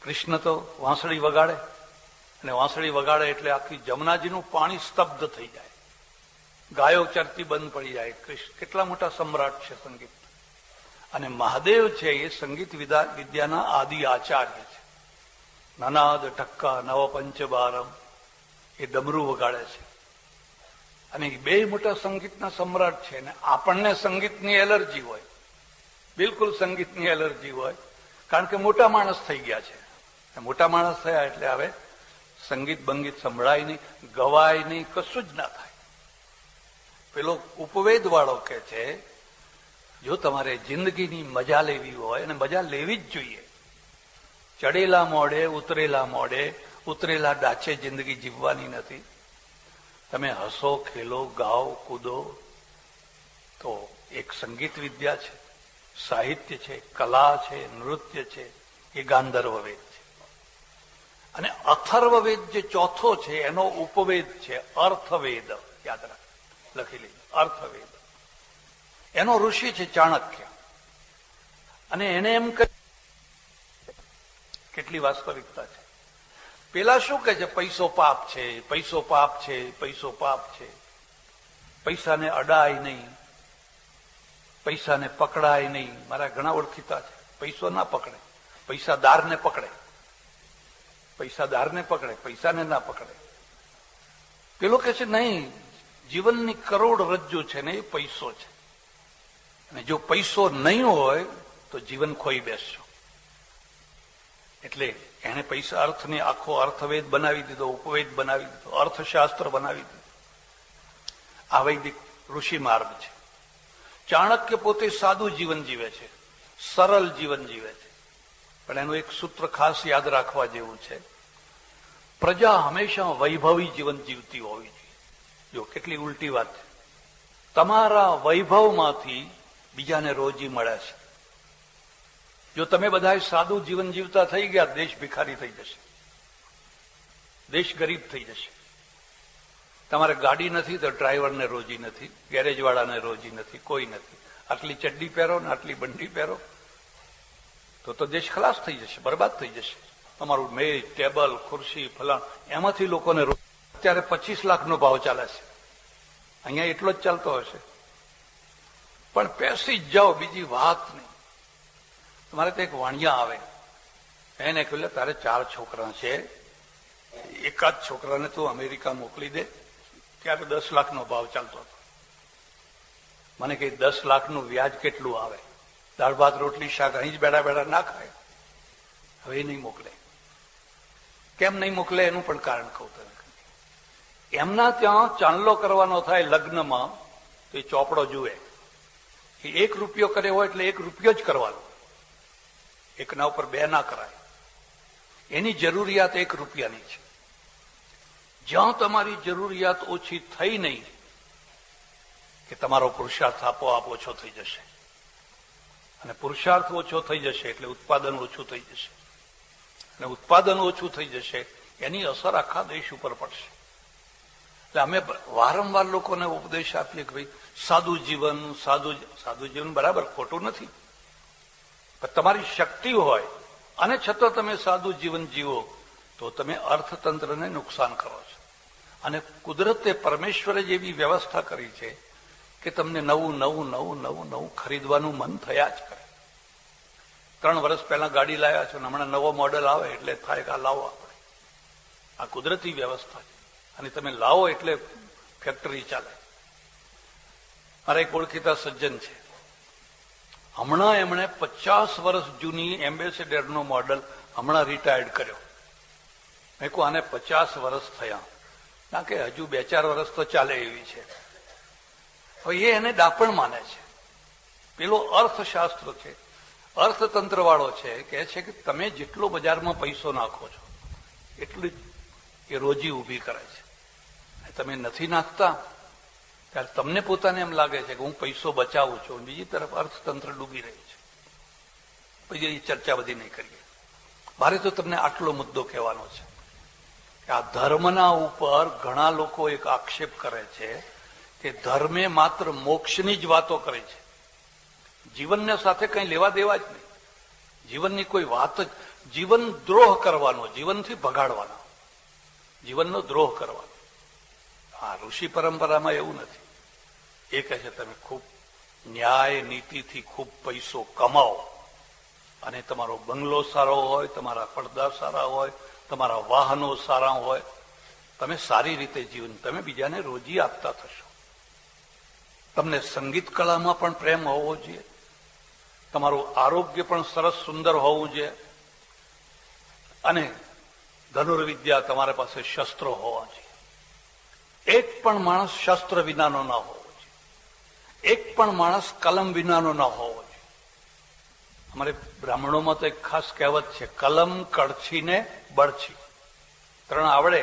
કૃષ્ણ તો વાંસળી વગાડે, અને વાંસળી વગાડે એટલે આખી જમનાજીનું પાણી સ્તબ્ધ થઈ જાય, ગાયો ચરતી બંધ પડી જાય. કૃષ્ણ કેટલા મોટા સમ્રાટ છે સંગીત. અને મહાદેવ છે એ સંગીત વિદ્યાના આદિ આચાર્ય છે. નનાદ ઢક્કા નવ પંચબારમ, એ ડમરું વગાડે છે. અને એ બે મોટા સંગીતના સમ્રાટ છે. ને આપણને સંગીતની એલર્જી હોય, બિલકુલ સંગીતની એલર્જી હોય, કારણ કે મોટા માણસ થઈ ગયા છે. મોટા માણસ થયા એટલે હવે સંગીત બંગીત સંભળાય નહીં, ગવાય નહીં, કશું જ ના થાય. પેલો ઉપવેદ વાળો કે છે જો તમારે જિંદગીની મજા લેવી હોય, અને મજા લેવી જ જોઈએ, ચડેલા મોડે ઉતરેલા મોડે ઉતરેલા ડાચે જિંદગી જીવવાની નથી. તમે હસો, ખેલો, ગાઓ, કૂદો. તો એક સંગીત વિદ્યા છે, સાહિત્ય છે, કલા છે, નૃત્ય છે, એ ગાંધર્વ વેદ છે. અને અથર્વવેદ જે ચોથો છે એનો ઉપવેદ છે અર્થવેદ. યાદ રાખ, લખી લીધું, અર્થવેદ. એનો ઋષિ છે ચાણક્ય. અને એને એમ કેટલી વાસ્તવિકતા છે. પેલા શું કહે છે? પૈસો પાપ છે, પૈસો પાપ છે, પૈસો પાપ છે. પૈસાને અડાય નહીં, પૈસાને પકડાય નહીં. મારા ઘણા ઓળખીતા છે, પૈસો ના પકડે, પૈસાદારને પકડે, પૈસાદારને પકડે, પૈસાને ના પકડે. પેલો કહે છે નહીં, જીવનની કરોડ રજ્જુ છે ને એ પૈસો છે. અને જો પૈસો નહીં હોય તો જીવન ખોઈ બેસશો. એટલે એને પૈસા અર્થને આખો અર્થવેદ બનાવી દીધો, ઉપવેદ બનાવી દીધો, અર્થશાસ્ત્ર બનાવી દીધો. આ વૈદિક ઋષિ માર્ગ છે. ચાણક્ય પોતે સાદું જીવન જીવે છે, સરળ જીવન જીવે છે. પણ એનું એક સૂત્ર ખાસ યાદ રાખવા જેવું છે, પ્રજા હંમેશા વૈભવી જીવન જીવતી હોવી જોઈએ. જો કેટલી ઉલટી વાત છે. તમારા વૈભવમાંથી બીજાને રોજી મળે છે. જો તમે બધા સાદું જીવન જીવતા થઈ ગયા, દેશ ભિખારી થઈ જશે, દેશ ગરીબ થઈ જશે. તમારે ગાડી નથી તો ડ્રાઈવરને રોજી નથી, ગેરેજવાળાને રોજી નથી, કોઈ નથી. આટલી ચડ્ડી પહેરો ને આટલી બંડી પહેરો તો દેશ ખલાસ થઈ જશે, બરબાદ થઈ જશે. તમારું મેજ, ટેબલ, ખુરશી, ફલાણ, એમાંથી લોકોને અત્યારે 25 લાખનો ભાવ ચાલે છે. અહીંયા એટલો જ ચાલતો હશે. પણ પેસી જ જાઓ, બીજી વાત નહીં. તમારે તો એક વાણિયા આવે, એને કહ્યું તારે 4 છોકરા છે, એકાદ છોકરાને તું અમેરિકા મોકલી દે. ત્યારે 10 લાખનો ભાવ ચાલતો હતો. મને કહે 10 લાખનું વ્યાજ કેટલું આવે? દાળ ભાત રોટલી શાક અહીં જ બેડા બેડા ના ખાય. હવે નહીં મોકલે. કેમ નહીં મોકલે એનું પણ કારણ કહું તને. એમના ત્યાં ચાંદલો કરવાનો થાય લગ્નમાં તો એ ચોપડો જુએ. એ 1 રૂપિયો કરે હોય એટલે 1 રૂપિયો જ કરવાનો, એકના ઉપર 2 ના કરાય. એની જરૂરિયાત 1 રૂપિયાની છે. જ્યાં તમારી જરૂરિયાત ઓછી થઈ નહીં કે તમારો પુરુષાર્થ આપોઆપ ઓછો થઈ જશે. અને પુરુષાર્થ ઓછો થઈ જશે એટલે ઉત્પાદન ઓછું થઈ જશે. અને ઉત્પાદન ઓછું થઈ જશે એની અસર આખા દેશ ઉપર પડશે. એટલે અમે વારંવાર લોકોને ઉપદેશ આપીએ કે ભાઈ સાદું જીવન, સાદું જીવન બરાબર, ખોટું નથી. પણ તમારી શક્તિ હોય અને છતાં તમે સાદું જીવન જીવો તો તમે અર્થતંત્રને નુકસાન કરો છો. અને કુદરતે, પરમેશ્વરે જેવી વ્યવસ્થા કરી છે કે તમને નવું નવું નવું નવું નવું ખરીદવાનું મન થયા જ કરે. 3 વર્ષ પહેલા ગાડી લાવ્યા છો ને હમણાં નવો મોડેલ આવે એટલે થાય કે આ લાવો આપણે. આ કુદરતી વ્યવસ્થા છે અને તમે લાવો એટલે ફેક્ટરી ચાલે. મારા એક ઓળખીતા સજ્જન છે, હમણાં એમણે 50 વર્ષ જૂની એમ્બેસેડરનો મોડેલ હમણાં રિટાયર્ડ કર્યો. મેં કહું આને 50 વર્ષ થયા, ના કે હજુ 2-4 વર્ષ તો ચાલે એવી છે. હવે એ એને ડાપણ માને છે. પેલો અર્થશાસ્ત્ર છે, અર્થતંત્ર વાળો છે, કહે છે કે તમે જેટલો બજારમાં પૈસો નાખો છો એટલી એ રોજી ઊભી કરે છે. તમે નથી નાખતા ત્યારે તમને પોતાને એમ લાગે છે કે હું પૈસો બચાવું છું, બીજી તરફ અર્થતંત્ર ડૂબી રહ્યું છે. પછી એ ચર્ચા બધી નહીં કરીએ. મારે તો તમને આટલો મુદ્દો કહેવાનો છે કે આ ધર્મના ઉપર ઘણા લોકો એક આક્ષેપ કરે છે કે ધર્મે માત્ર મોક્ષની જ વાતો કરે છે, જીવનને સાથે કંઈ લેવા દેવા જ નહીં. જીવનની કોઈ વાત જ, જીવન દ્રોહ કરવાનો, જીવનથી ભગાડવાનો, જીવનનો દ્રોહ કરવાનો. આ ઋષિ પરંપરામાં એવું નથી. એ કહે છે તમે ખૂબ ન્યાય નીતિથી ખૂબ પૈસો કમાઓ અને તમારો બંગલો સારો હોય, તમારા પડદા સારા હોય, તમારા વાહનો સારા હોય, તમે સારી રીતે જીવન, તમે બીજાને રોજી આપતા થશો. તમને સંગીત કળામાં પણ પ્રેમ હોવો જોઈએ, તમારું આરોગ્ય પણ સરસ સુંદર હોવું જોઈએ અને ધનુર્વિદ્યા, તમારા પાસે શસ્ત્રો હોવા જોઈએ. એક પણ માણસ શસ્ત્ર વિનાનો ના હોવો જોઈએ, એક પણ માણસ કલમ વિનાનો ના હોવો જોઈએ. અમારે બ્રાહ્મણોમાં તો એક ખાસ કહેવત છે, કલમ, કડછી ને બળછી. 3 આવડે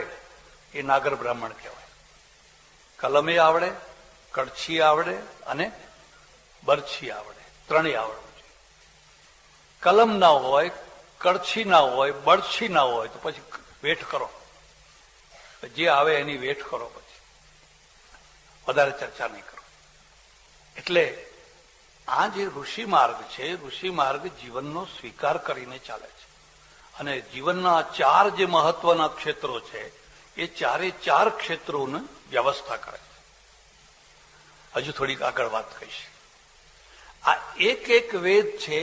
એ નાગર બ્રાહ્મણ કહેવાય. કલમે આવડે, કડછી આવડે અને બરછી આવડે, 3 આવડવું જોઈએ. કલમ ના હોય, કડછી ના હોય, બળછી ના હોય તો પછી વેઠ કરો, જે આવે એની વેઠ કરો, પછી વધારે ચર્ચા નહીં કરો. એટલે આ જે ઋષિ માર્ગ છે, ઋષિ માર્ગ જીવનનો સ્વીકાર કરીને ચાલે છે અને જીવનના 4 જે મહત્વના ક્ષેત્રો છે એ 4 ક્ષેત્રોની વ્યવસ્થા કરે છે. હજુ થોડીક આગળ વાત કહીશ. આ એક વેદ છે,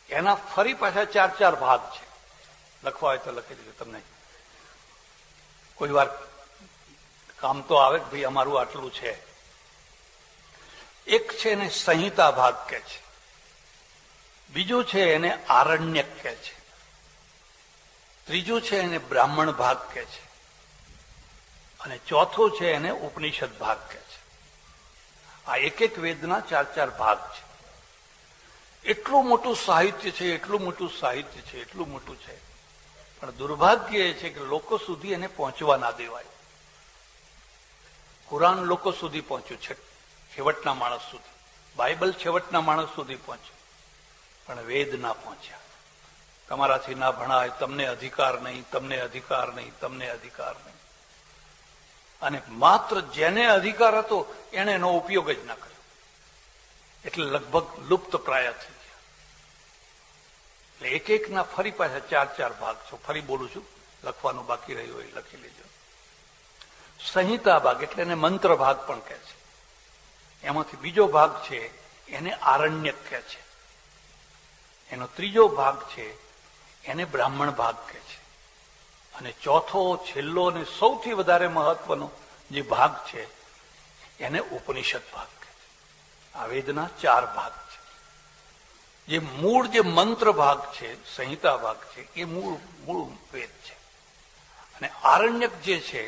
એના ફરી પાછા 4 ભાગ છે. લખવા હોય તો લખી દીધું. તમને કોઈ વાર કામ તો આવે કે ભાઈ અમારું આટલું છે. એક છે એને સંહિતા ભાગ કહે છે, બીજું છે એને આરણ્યક કહે છે, ત્રીજું છે એને બ્રાહ્મણ ભાગ કહે છે, અને ચોથું છે એને ઉપનિષદ ભાગ કહે છે. આ એક એક વેદના 4-4 ભાગ છે. એટલું મોટું સાહિત્ય છે, એટલું મોટું સાહિત્ય છે, એટલું મોટું છે, પણ દુર્ભાગ્ય એ છે કે લોકો સુધી એને પહોંચવા ના દેવાય. કુરાન લોકો સુધી પહોંચ્યું છે, છેવટના માણસ સુધી. બાઇબલ છેવટના માણસ સુધી પહોંચ્યું, પણ વેદ ના પહોંચ્યા. તમારાથી ના ભણાય, તમને અધિકાર નહીં, તમને અધિકાર નહીં, તમને અધિકાર નહીં. અને માત્ર જેને અધિકાર હતો એને એનો ઉપયોગ જ ના કર્યો, એટલે લગભગ લુપ્ત પ્રાય થઈ ગયા. એટલે એક એકના ફરી પાછા 4-4 ભાગ છે. ફરી બોલું છું, લખવાનું બાકી રહ્યું હોય લખી લેજો. સંહિતા ભાગ એટલે એને મંત્ર ભાગ પણ કહે છે. એમાંથી બીજો ભાગ છે એને આરણ્યક કહે છે. એનો ત્રીજો ભાગ છે એને બ્રાહ્મણ ભાગ કહે છે. અને ચોથો, છેલ્લો અને સૌથી વધારે મહત્વનો જે ભાગ છે એને ઉપનિષદ ભાગ કહે છે. આ વેદના 4 ભાગ છે. જે મૂળ જે મંત્ર ભાગ છે, સંહિતા ભાગ છે, એ મૂળ વેદ છે. અને આરણ્યક જે છે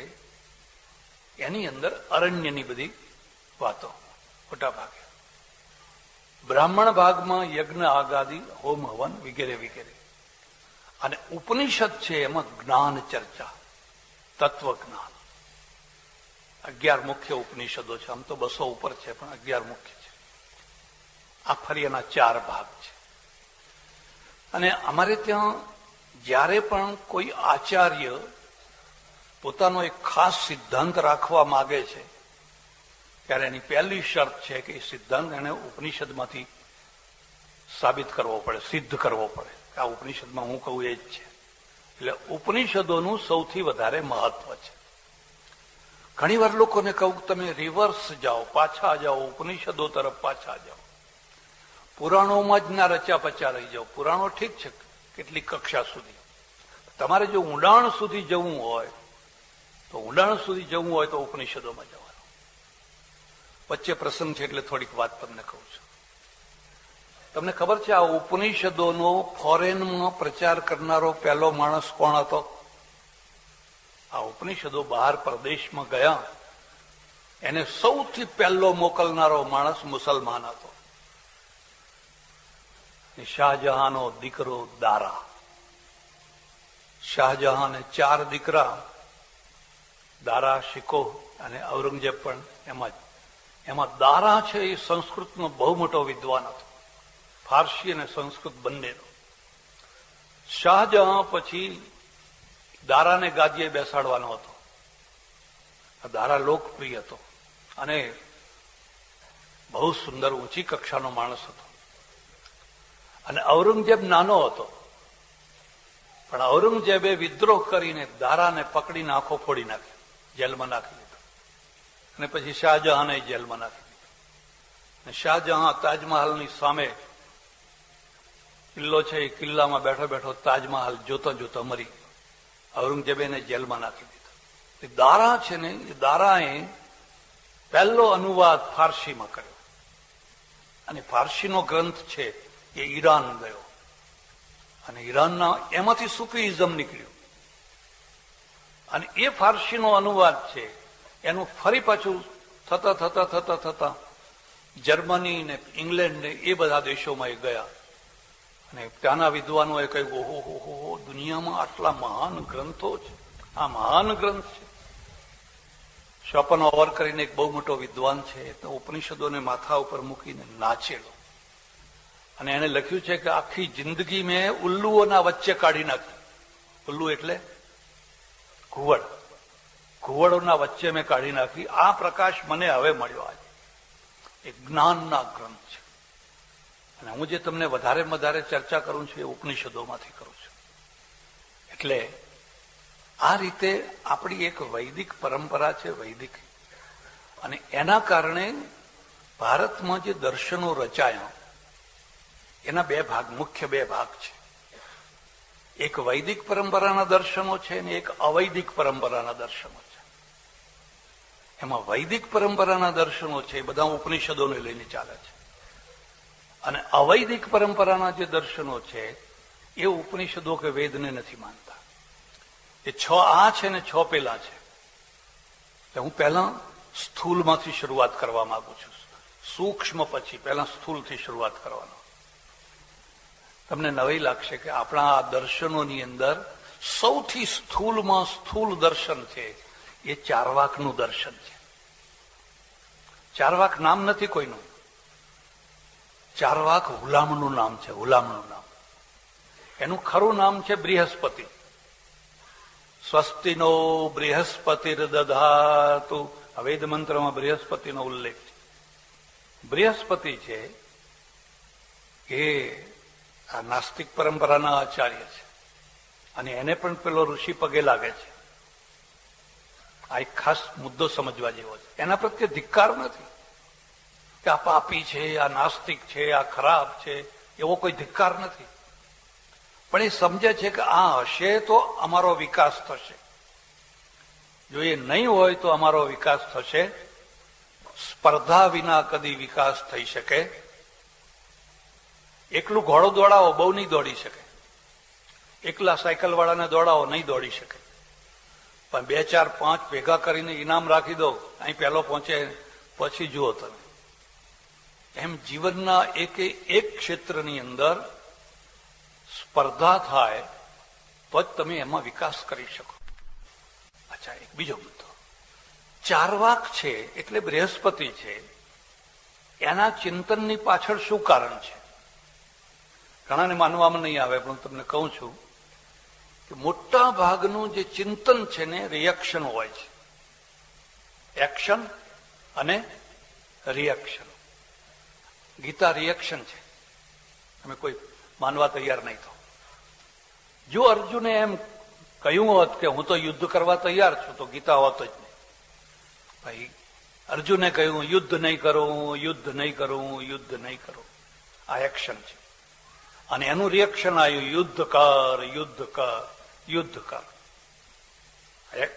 એની અંદર અરણ્યની બધી વાતો મોટા ભાગે. બ્રાહ્મણ ભાગમાં યજ્ઞ આગાદી, હોમ હવન વગેરે વગેરે. અને ઉપનિષદ છે એમાં જ્ઞાન ચર્ચા, તત્વ જ્ઞાન. 11 મુખ્ય ઉપનિષદો છે. આમ તો 200 ઉપર છે, પણ 11 મુખ્ય છે. આ ફરી એના 4 ભાગ છે. અને અમારે ત્યાં જ્યારે પણ કોઈ આચાર્ય પોતાનો એક ખાસ સિદ્ધાંત રાખવા માંગે છે ત્યારે એની પહેલી શરત છે કે એ સિદ્ધાંત એને ઉપનિષદમાંથી સાબિત કરવો પડે, સિદ્ધ કરવો પડે. આ ઉપનિષદમાં હું કહું એ જ છે. એટલે ઉપનિષદોનું સૌથી વધારે મહત્વ છે. ઘણી વાર લોકોને કહું તમે રિવર્સ જાઓ, પાછા જાઓ, ઉપનિષદો તરફ પાછા જાઓ. પુરાણોમાં જ ના રચા પચા રહી જાઓ. પુરાણો ઠીક છે કેટલીક કક્ષા સુધી. તમારે જો ઊંડાણ સુધી જવું હોય તો ઉપનિષદોમાં જવાનું. વચ્ચે પ્રસંગ છે એટલે થોડીક વાત તમને કહું છું. તમને ખબર છે આ ઉપનિષદોનો ફોરેનમાં પ્રચાર કરનારો પહેલો માણસ કોણ હતો? આ ઉપનિષદો બહાર પ્રદેશમાં ગયા એને સૌથી પહેલો મોકલનારો માણસ મુસલમાન હતો. શાહજહાંનો દીકરો દારા. શાહજહાંને 4 દીકરા, દારા, શિકો અને ઔરંગઝેબ પણ એમાં દારા છે એ સંસ્કૃતનો બહુ મોટો વિદ્વાન હતો, ફારસી અને સંસ્કૃત બંનેનો. શાહજહાં પછી દારાને ગાદીએ બેસાડવાનો હતો. આ દારા લોકપ્રિય હતો અને બહુ સુંદર ઊંચી કક્ષાનો માણસ હતો. અને ઔરંગઝેબ નાનો હતો, પણ ઔરંગઝેબે વિદ્રોહ કરીને દારાને પકડીને આંખો ફોડી નાખી, જેલમાં નાખી દીધો. અને પછી શાહજહાંને જેલમાં નાખી દીધો. અને શાહજહાં તાજમહાલની સામે કિલ્લો છે, એ કિલ્લામાં બેઠો બેઠો તાજમહાલ જોતો જોતો મરી. ઔરંગઝેબે એને જેલમાં નાખી દીધો. એ દારા છે ને, એ દારાએ પહેલો અનુવાદ ફારસીમાં કર્યો. અને ફારસીનો ગ્રંથ છે એ ઈરાન ગયો અને ઈરાનના એમાંથી સુફીઇઝમ નીકળ્યું. અને એ ફારસીનો અનુવાદ છે એનું ફરી પાછું થતા જર્મની ને ઇંગ્લેન્ડ ને એ બધા દેશોમાં એ ગયા. અને ત્યાંના વિદ્વાનોએ કહ્યું, ઓહો, દુનિયામાં આટલા મહાન ગ્રંથો છે, આ મહાન ગ્રંથ છે. શોપનહોવર કરીને એક બહુ મોટો વિદ્વાન છે, તો ઉપનિષદોને માથા ઉપર મૂકીને નાચેલો. અને એને લખ્યું છે કે આખી જિંદગી મેં ઉલ્લુઓના વચ્ચે કાઢી નાખી. ઉલ્લુ એટલે ઘુવડ. ઘુવડોના વચ્ચે મેં કાઢી નાખી. આ પ્રકાશ મને હવે મળ્યો. આજે એ જ્ઞાનના ગ્રંથ છે. અને હું જે તમને વધારે ચર્ચા કરું છું એ ઉપનિષદોમાંથી કરું છું. એટલે આ રીતે આપણી એક વૈદિક પરંપરા છે, વૈદિક. અને એના કારણે ભારતમાં જે દર્શનો રચાયા એના 2 ભાગ, મુખ્ય 2 ભાગ છે. એક વૈદિક પરંપરાના દર્શનો છે અને એક અવૈદિક પરંપરાના દર્શનો છે. એમાં વૈદિક પરંપરાના દર્શનો છે એ બધા ઉપનિષદોને લઈને ચાલે છે, અને અવૈદિક પરંપરાના જે દર્શનો છે એ ઉપનિષદો કે વેદને નથી માનતા. એ 6 આ છે ને 6 પેલા છે. હું પહેલા સ્થૂલમાંથી શરૂઆત કરવા માંગુ છું, સૂક્ષ્મ પછી પહેલા સ્થૂલથી શરૂઆત કરવાનો. તમને નવાઈ લાગશે કે આપણા આ દર્શનોની અંદર સૌથી સ્થૂલમાં સ્થૂલ દર્શન છે એ ચારવાકનું દર્શન છે. ચારવાક નામ નથી કોઈનું, ચારવાક હુલામણું નામ છે, હુલામણું નામ. એનું ખરું નામ છે બૃહસ્પતિ. સ્વસ્તિનો બૃહસ્પતિર દધાતુ, આ વેદ મંત્રમાં બૃહસ્પતિનો ઉલ્લેખ છે. બૃહસ્પતિ છે એ આ નાસ્તિક પરંપરાના આચાર્ય છે, અને એને પણ પેલો ઋષિ પગે લાગે છે. આ એક ખાસ મુદ્દો સમજવા જેવો છે. એના પ્રત્યે ધિક્કાર નથી કે આ પાપી છે, આ નાસ્તિક છે, આ ખરાબ છે, એવો કોઈ ધિક્કાર નથી. પણ એ સમજે છે કે આ હશે તો અમારો વિકાસ થશે, જો એ નહીં હોય તો અમારો વિકાસ થશે. સ્પર્ધા વિના કદી વિકાસ થઈ શકે? એકલું ઘોડો દોડાવો, બહુ નહીં દોડી શકે. એકલા સાયકલ વાળાને દોડાવો, નહીં દોડી શકે. પણ 2, 4, 5 ભેગા કરીને ઇનામ રાખી દો, અહીં પહેલો પહોંચે, પછી જુઓ તમે. એમ જીવનના એક ક્ષેત્રની અંદર સ્પર્ધા થાય તો જ તમે એમાં વિકાસ કરી શકો. અચ્છા, એક બીજો મુદ્દો. ચારવાક છે એટલે બૃહસ્પતિ છે, એના ચિંતનની પાછળ શું કારણ છે? ઘણાને માનવામાં નહીં આવે, પણ હું તમને કહું છું કે મોટા ભાગનું જે ચિંતન છે ને રિએક્શન હોય છે. એક્શન અને રિએક્શન. ગીતા રિએક્શન છે, તમે કોઈ માનવા તૈયાર નહીં થો. જો અર્જુને એમ કહ્યું હોત કે હું તો યુદ્ધ કરવા તૈયાર છું, તો ગીતા હોત જ નહીં. ભાઈ, અર્જુને કહ્યું યુદ્ધ નહીં કરું, યુદ્ધ નહીં કરું, યુદ્ધ નહીં કરું. આ એક્શન છે. અને એનું રિએક્શન આવ્યું, યુદ્ધ કર, યુદ્ધ કર, યુદ્ધ કર.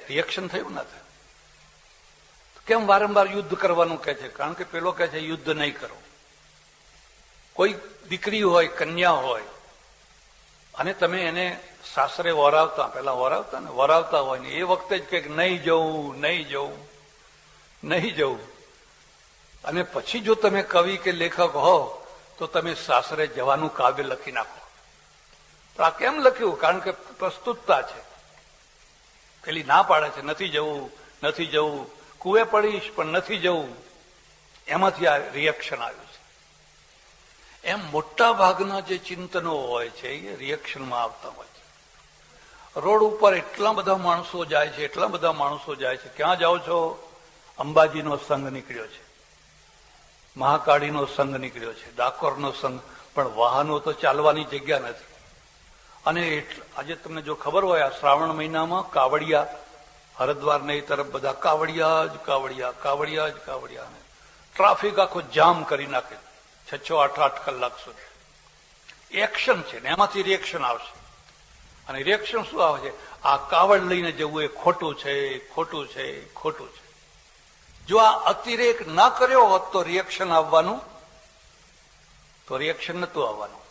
રિએક્શન થયું ના થયું? કેમ વારંવાર યુદ્ધ કરવાનું કહે છે? કારણ કે પેલો કહે છે યુદ્ધ નહીં કરો. કોઈ દીકરી હોય, કન્યા હોય, અને તમે એને સાસરે વરાવતા, પેલા વરાવતા હોય ને એ વખતે જ કે નહીં જવું, નહીં જવું, નહીં જવું. અને પછી જો તમે કવિ કે લેખક હો તો તમે સાસરે જવાનું કાવ્ય લખી નાખો. તો આ કેમ લખ્યું? કારણ કે પ્રસ્તુતતા છે. પેલી ના પાડે છે, નથી જવું, નથી જવું, કુએ પડીશ પણ નથી જવું. એમાંથી આ રિએક્શન આવ્યું છે. એમ મોટા ભાગના જે ચિંતનો હોય છે એ રિએક્શનમાં આવતા હોય છે. રોડ ઉપર એટલા બધા માણસો જાય છે, એટલા બધા માણસો જાય છે. ક્યાં જાઓ છો? અંબાજીનો સંઘ નીકળ્યો છે, મહાકાળીનો સંઘ નીકળ્યો છે, ડાકોરનો સંઘ. પણ વાહનો તો ચાલવાની જગ્યા નથી. અને આજે તમને જો ખબર હોય, આ શ્રાવણ મહિનામાં કાવડિયા, હરિદ્વાર ને એ તરફ બધા કાવડિયા જ કાવડિયા, કાવડિયા જ કાવડિયા. ટ્રાફિક આખો જામ કરી નાખે 6, 8 કલાક સુધી. એક્શન છે ને એમાંથી રિએક્શન આવશે. અને રિએક્શન શું આવે છે? આ કાવડ લઈને જવું એ ખોટું છે, ખોટું છે, ખોટું છે. જો આ અતિરેક ના કર્યો હોત તો રિએક્શન આવવાનું, તો રિએક્શન નતું આવવાનું.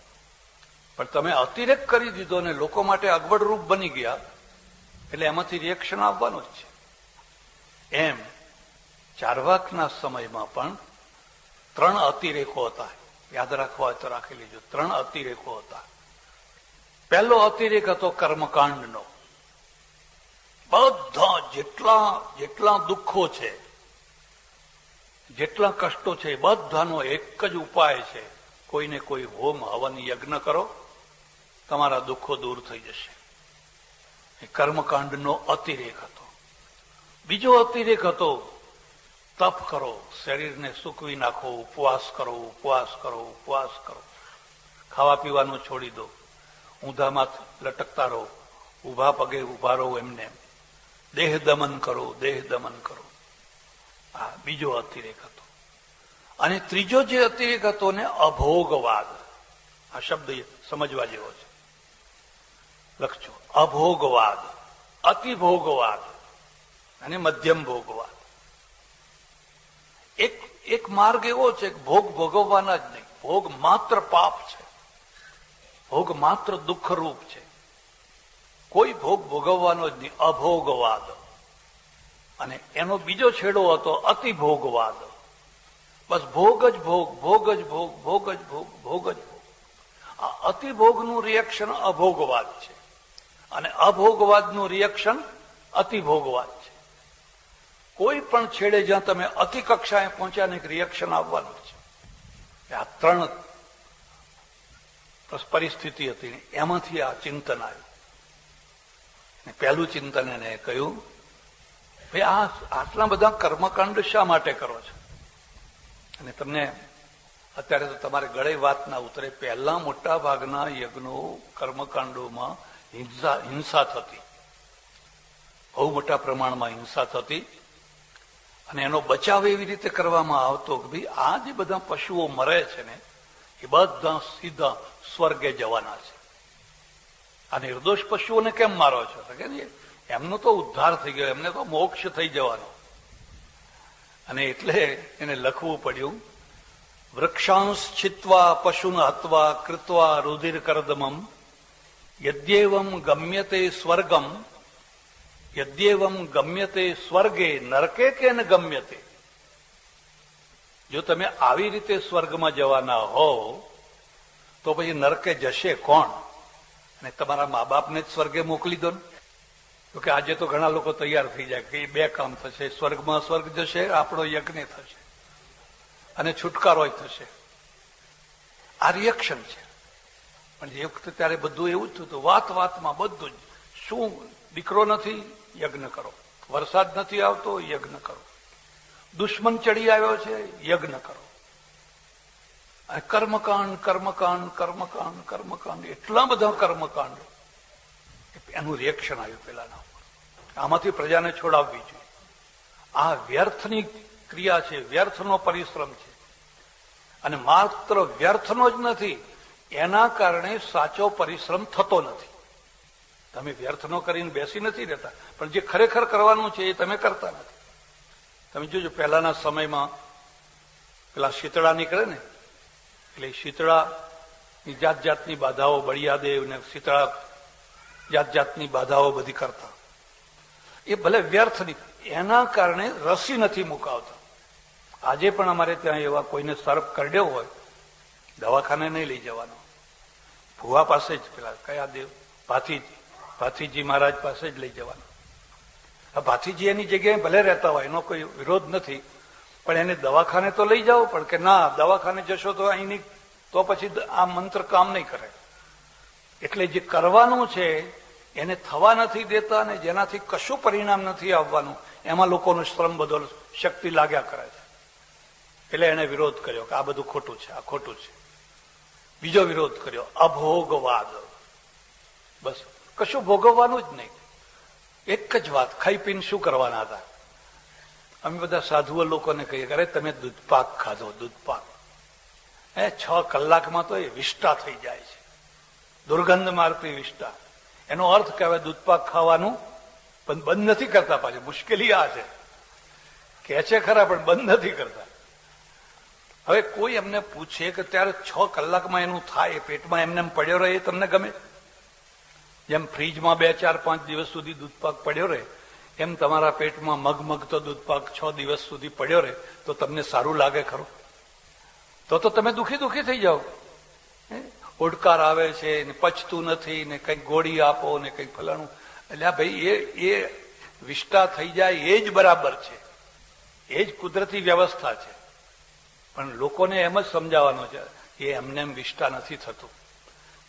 પણ તમે અતિરેક કરી દીધો ને લોકો માટે અગવડરૂપ બની ગયા, એટલે એમાંથી રિએક્શન આવવાનું જ છે. એમ ચારવાકના સમયમાં પણ 3 અતિરેકો હતા. યાદ રાખવા હોય તો રાખી લેજો. 3 અતિરેકો હતા. પહેલો અતિરેક હતો કર્મકાંડનો. બધા જેટલા દુઃખો છે, જેટલા કષ્ટો છે, બધાનો એક જ ઉપાય છે, કોઈને કોઈ હોમ હવન યજ્ઞ કરો, તમારા દુઃખો દૂર થઈ જશે. એ કર્મકાંડનો અતિરેક હતો. બીજો અતિરેક હતો તપ કરો, શરીરને સૂકવી નાખો, ઉપવાસ કરો, ઉપવાસ કરો, ઉપવાસ કરો. ખાવા પીવાનું છોડી દો, ઊંધામાં લટકતા રહો, ઊભા પગે ઊભા રહો, એમને દેહ દમન કરો, દેહ દમન કરો. આ બીજો અતિરેક હતો. અને ત્રીજો જે અતિરેક હતો ને, અભોગવાદ. આ શબ્દ સમજવા જેવો છે, લખજો. અભોગવાદ, અતિભોગવાદ અને મધ્યમ ભોગવાદ. એક માર્ગ એવો છે કે ભોગ ભોગવવાના જ નહીં. ભોગ માત્ર પાપ છે, ભોગ માત્ર દુઃખરૂપ છે. કોઈ ભોગ ભોગવવાનો જ નહીં, અભોગવાદ. અને એનો બીજો છેડો હતો અતિભોગવાદ. બસ ભોગ જ ભોગ, ભોગ જ ભોગ, ભોગ જ ભોગ, ભોગ જ ભોગ. આ અતિભોગનું રિએક્શન અભોગવાદ છે અને અભોગવાદનું રિએક્શન અતિભોગવાદ છે. કોઈ પણ છેડે જ્યાં તમે અતિ કક્ષાએ પહોંચ્યા ને રિએક્શન આવવાનું છે. આ ત્રણ પરિસ્થિતિ હતી ને એમાંથી આ ચિંતન આવ્યું. પહેલું ચિંતન એને કહ્યું, ભાઈ આ આટલા બધા કર્મકાંડ શા માટે કરો છો? અને તમને અત્યારે તો તમારે ગળે વાત ના ઉતરે. પહેલા મોટા ભાગના યજ્ઞો કર્મકાંડોમાં હિંસા થતી, બહુ મોટા પ્રમાણમાં હિંસા થતી. અને એનો બચાવ એવી રીતે કરવામાં આવતો કે ભાઈ આ જે બધા પશુઓ મરે છે ને એ બધા સીધા સ્વર્ગે જવાના છે. આ નિર્દોષ પશુઓને કેમ મારો છો? કે એમનો તો ઉદ્ધાર થઈ ગયો, એમને તો મોક્ષ થઈ જવાનો. અને એટલે એને લખવું પડ્યું, વૃક્ષાંશ છિત્વા પશુન હત્વા કૃત્વા રુધિર કરદમમ યદ્યેવમ ગમ્યતે સ્વર્ગમ યદ્યેવમ ગમ્યતે સ્વર્ગે નરકે કે ન ગમ્યતે. જો તમે આવી રીતે સ્વર્ગમાં જવાના હો તો પછી નરકે જશે કોણ? અને તમારા મા બાપને જ સ્વર્ગે મોકલી દો ને. તો કે આજે તો ઘણા લોકો તૈયાર થઈ જાય કે બે કામ થશે, સ્વર્ગમાં સ્વર્ગ જશે, આપણો યજ્ઞ થશે અને છુટકારો થશે. આ રિએક્શન છે. પણ જે વખતે ત્યારે બધું એવું જ થતું, વાત વાતમાં બધું જ. શું દીકરો નથી? યજ્ઞ કરો. વરસાદ નથી આવતો? યજ્ઞ કરો. દુશ્મન ચડી આવ્યો છે? યજ્ઞ કરો. અને કર્મકાંડ કર્મકાંડ કર્મકાંડ કર્મકાંડ, એટલા બધા કર્મકાંડ. એનું રિએક્શન આવ્યું પેલાના ઉપર. આમાંથી પ્રજાને છોડાવવી જોઈએ. આ વ્યર્થની ક્રિયા છે, વ્યર્થનો પરિશ્રમ છે. અને માત્ર વ્યર્થનો જ નથી, એના કારણે સાચો પરિશ્રમ થતો નથી. તમે વ્યર્થનો કરીને બેસી નથી રહેતા, પણ જે ખરેખર કરવાનું છે એ તમે કરતા નથી. તમે જોજો પહેલાના સમયમાં પેલા શીતળા નીકળે ને, એટલે શીતળાની જાત જાતની બાધાઓ, બળિયાદેવ ને શીતળા જાત જાતની બાધાઓ બધી કરતા. એ ભલે વ્યર્થની, એના કારણે રસી નથી મુકાવતા. આજે પણ અમારે ત્યાં એવા કોઈને સર્પ કરડ્યો હોય, દવાખાને નહીં લઈ જવાનો, ભુવા પાસે જ, પેલા કયા દેવ, ભાથીજી મહારાજ પાસે જ લઈ જવાનો. ભાથીજી એની જગ્યાએ ભલે રહેતા હોય, એનો કોઈ વિરોધ નથી, પણ એને દવાખાને તો લઈ જાઓ. પણ કે ના, દવાખાને જશો તો અહીંની તો પછી આ મંત્ર કામ નહીં કરે. એટલે જે કરવાનું છે એને થવા નથી દેતા, અને જેનાથી કશું પરિણામ નથી આવવાનું એમાં લોકોનો શ્રમ બધો શક્તિ લાગ્યા કરે છે. એટલે એને વિરોધ કર્યો કે આ બધું ખોટું છે, આ ખોટું છે. બીજો વિરોધ કર્યો અભોગવાદ. બસ કશું ભોગવવાનું જ નહીં. એક જ વાત, ખાઈ પીને શું કરવાના હતા? અમે બધા સાધુઓ લોકોને કહીએ, અરે તમે દૂધપાક ખાધો, દૂધપાક. 6 કલાકમાં તો એ વિષ્ટા થઈ જાય છે, દુર્ગંધ મારતી વિષ્ટા. એનો અર્થ કે હવે દૂધપાક ખાવાનું બંધ નથી કરતા. પાછું મુશ્કેલી આ છે, કે છે ખરા પણ બંધ નથી કરતા. હવે કોઈ એમને પૂછે કે ત્યારે 6 કલાકમાં એનું થાય, પેટમાં એમને પડ્યો રહે, એ તમને ગમે? જેમ ફ્રીજમાં 2, 4, 5 દિવસ સુધી દૂધપાક પડ્યો રહે, એમ તમારા પેટમાં મગમગ તો દૂધપાક 6 દિવસ સુધી પડ્યો રહે તો તમને સારું લાગે ખરું? તો તમે દુખી થઈ જાઓ. ઓડકાર આવે છે ને પચતું નથી ને કંઈક ગોળી આપો ને કંઈક ફલાણું. એટલે ભાઈ એ વિષ્ટા થઈ જાય એ જ બરાબર છે, એ જ કુદરતી વ્યવસ્થા છે. પણ લોકોને એમ જ સમજાવવાનું છે કે એમને એમ વિષ્ટા નથી થતું.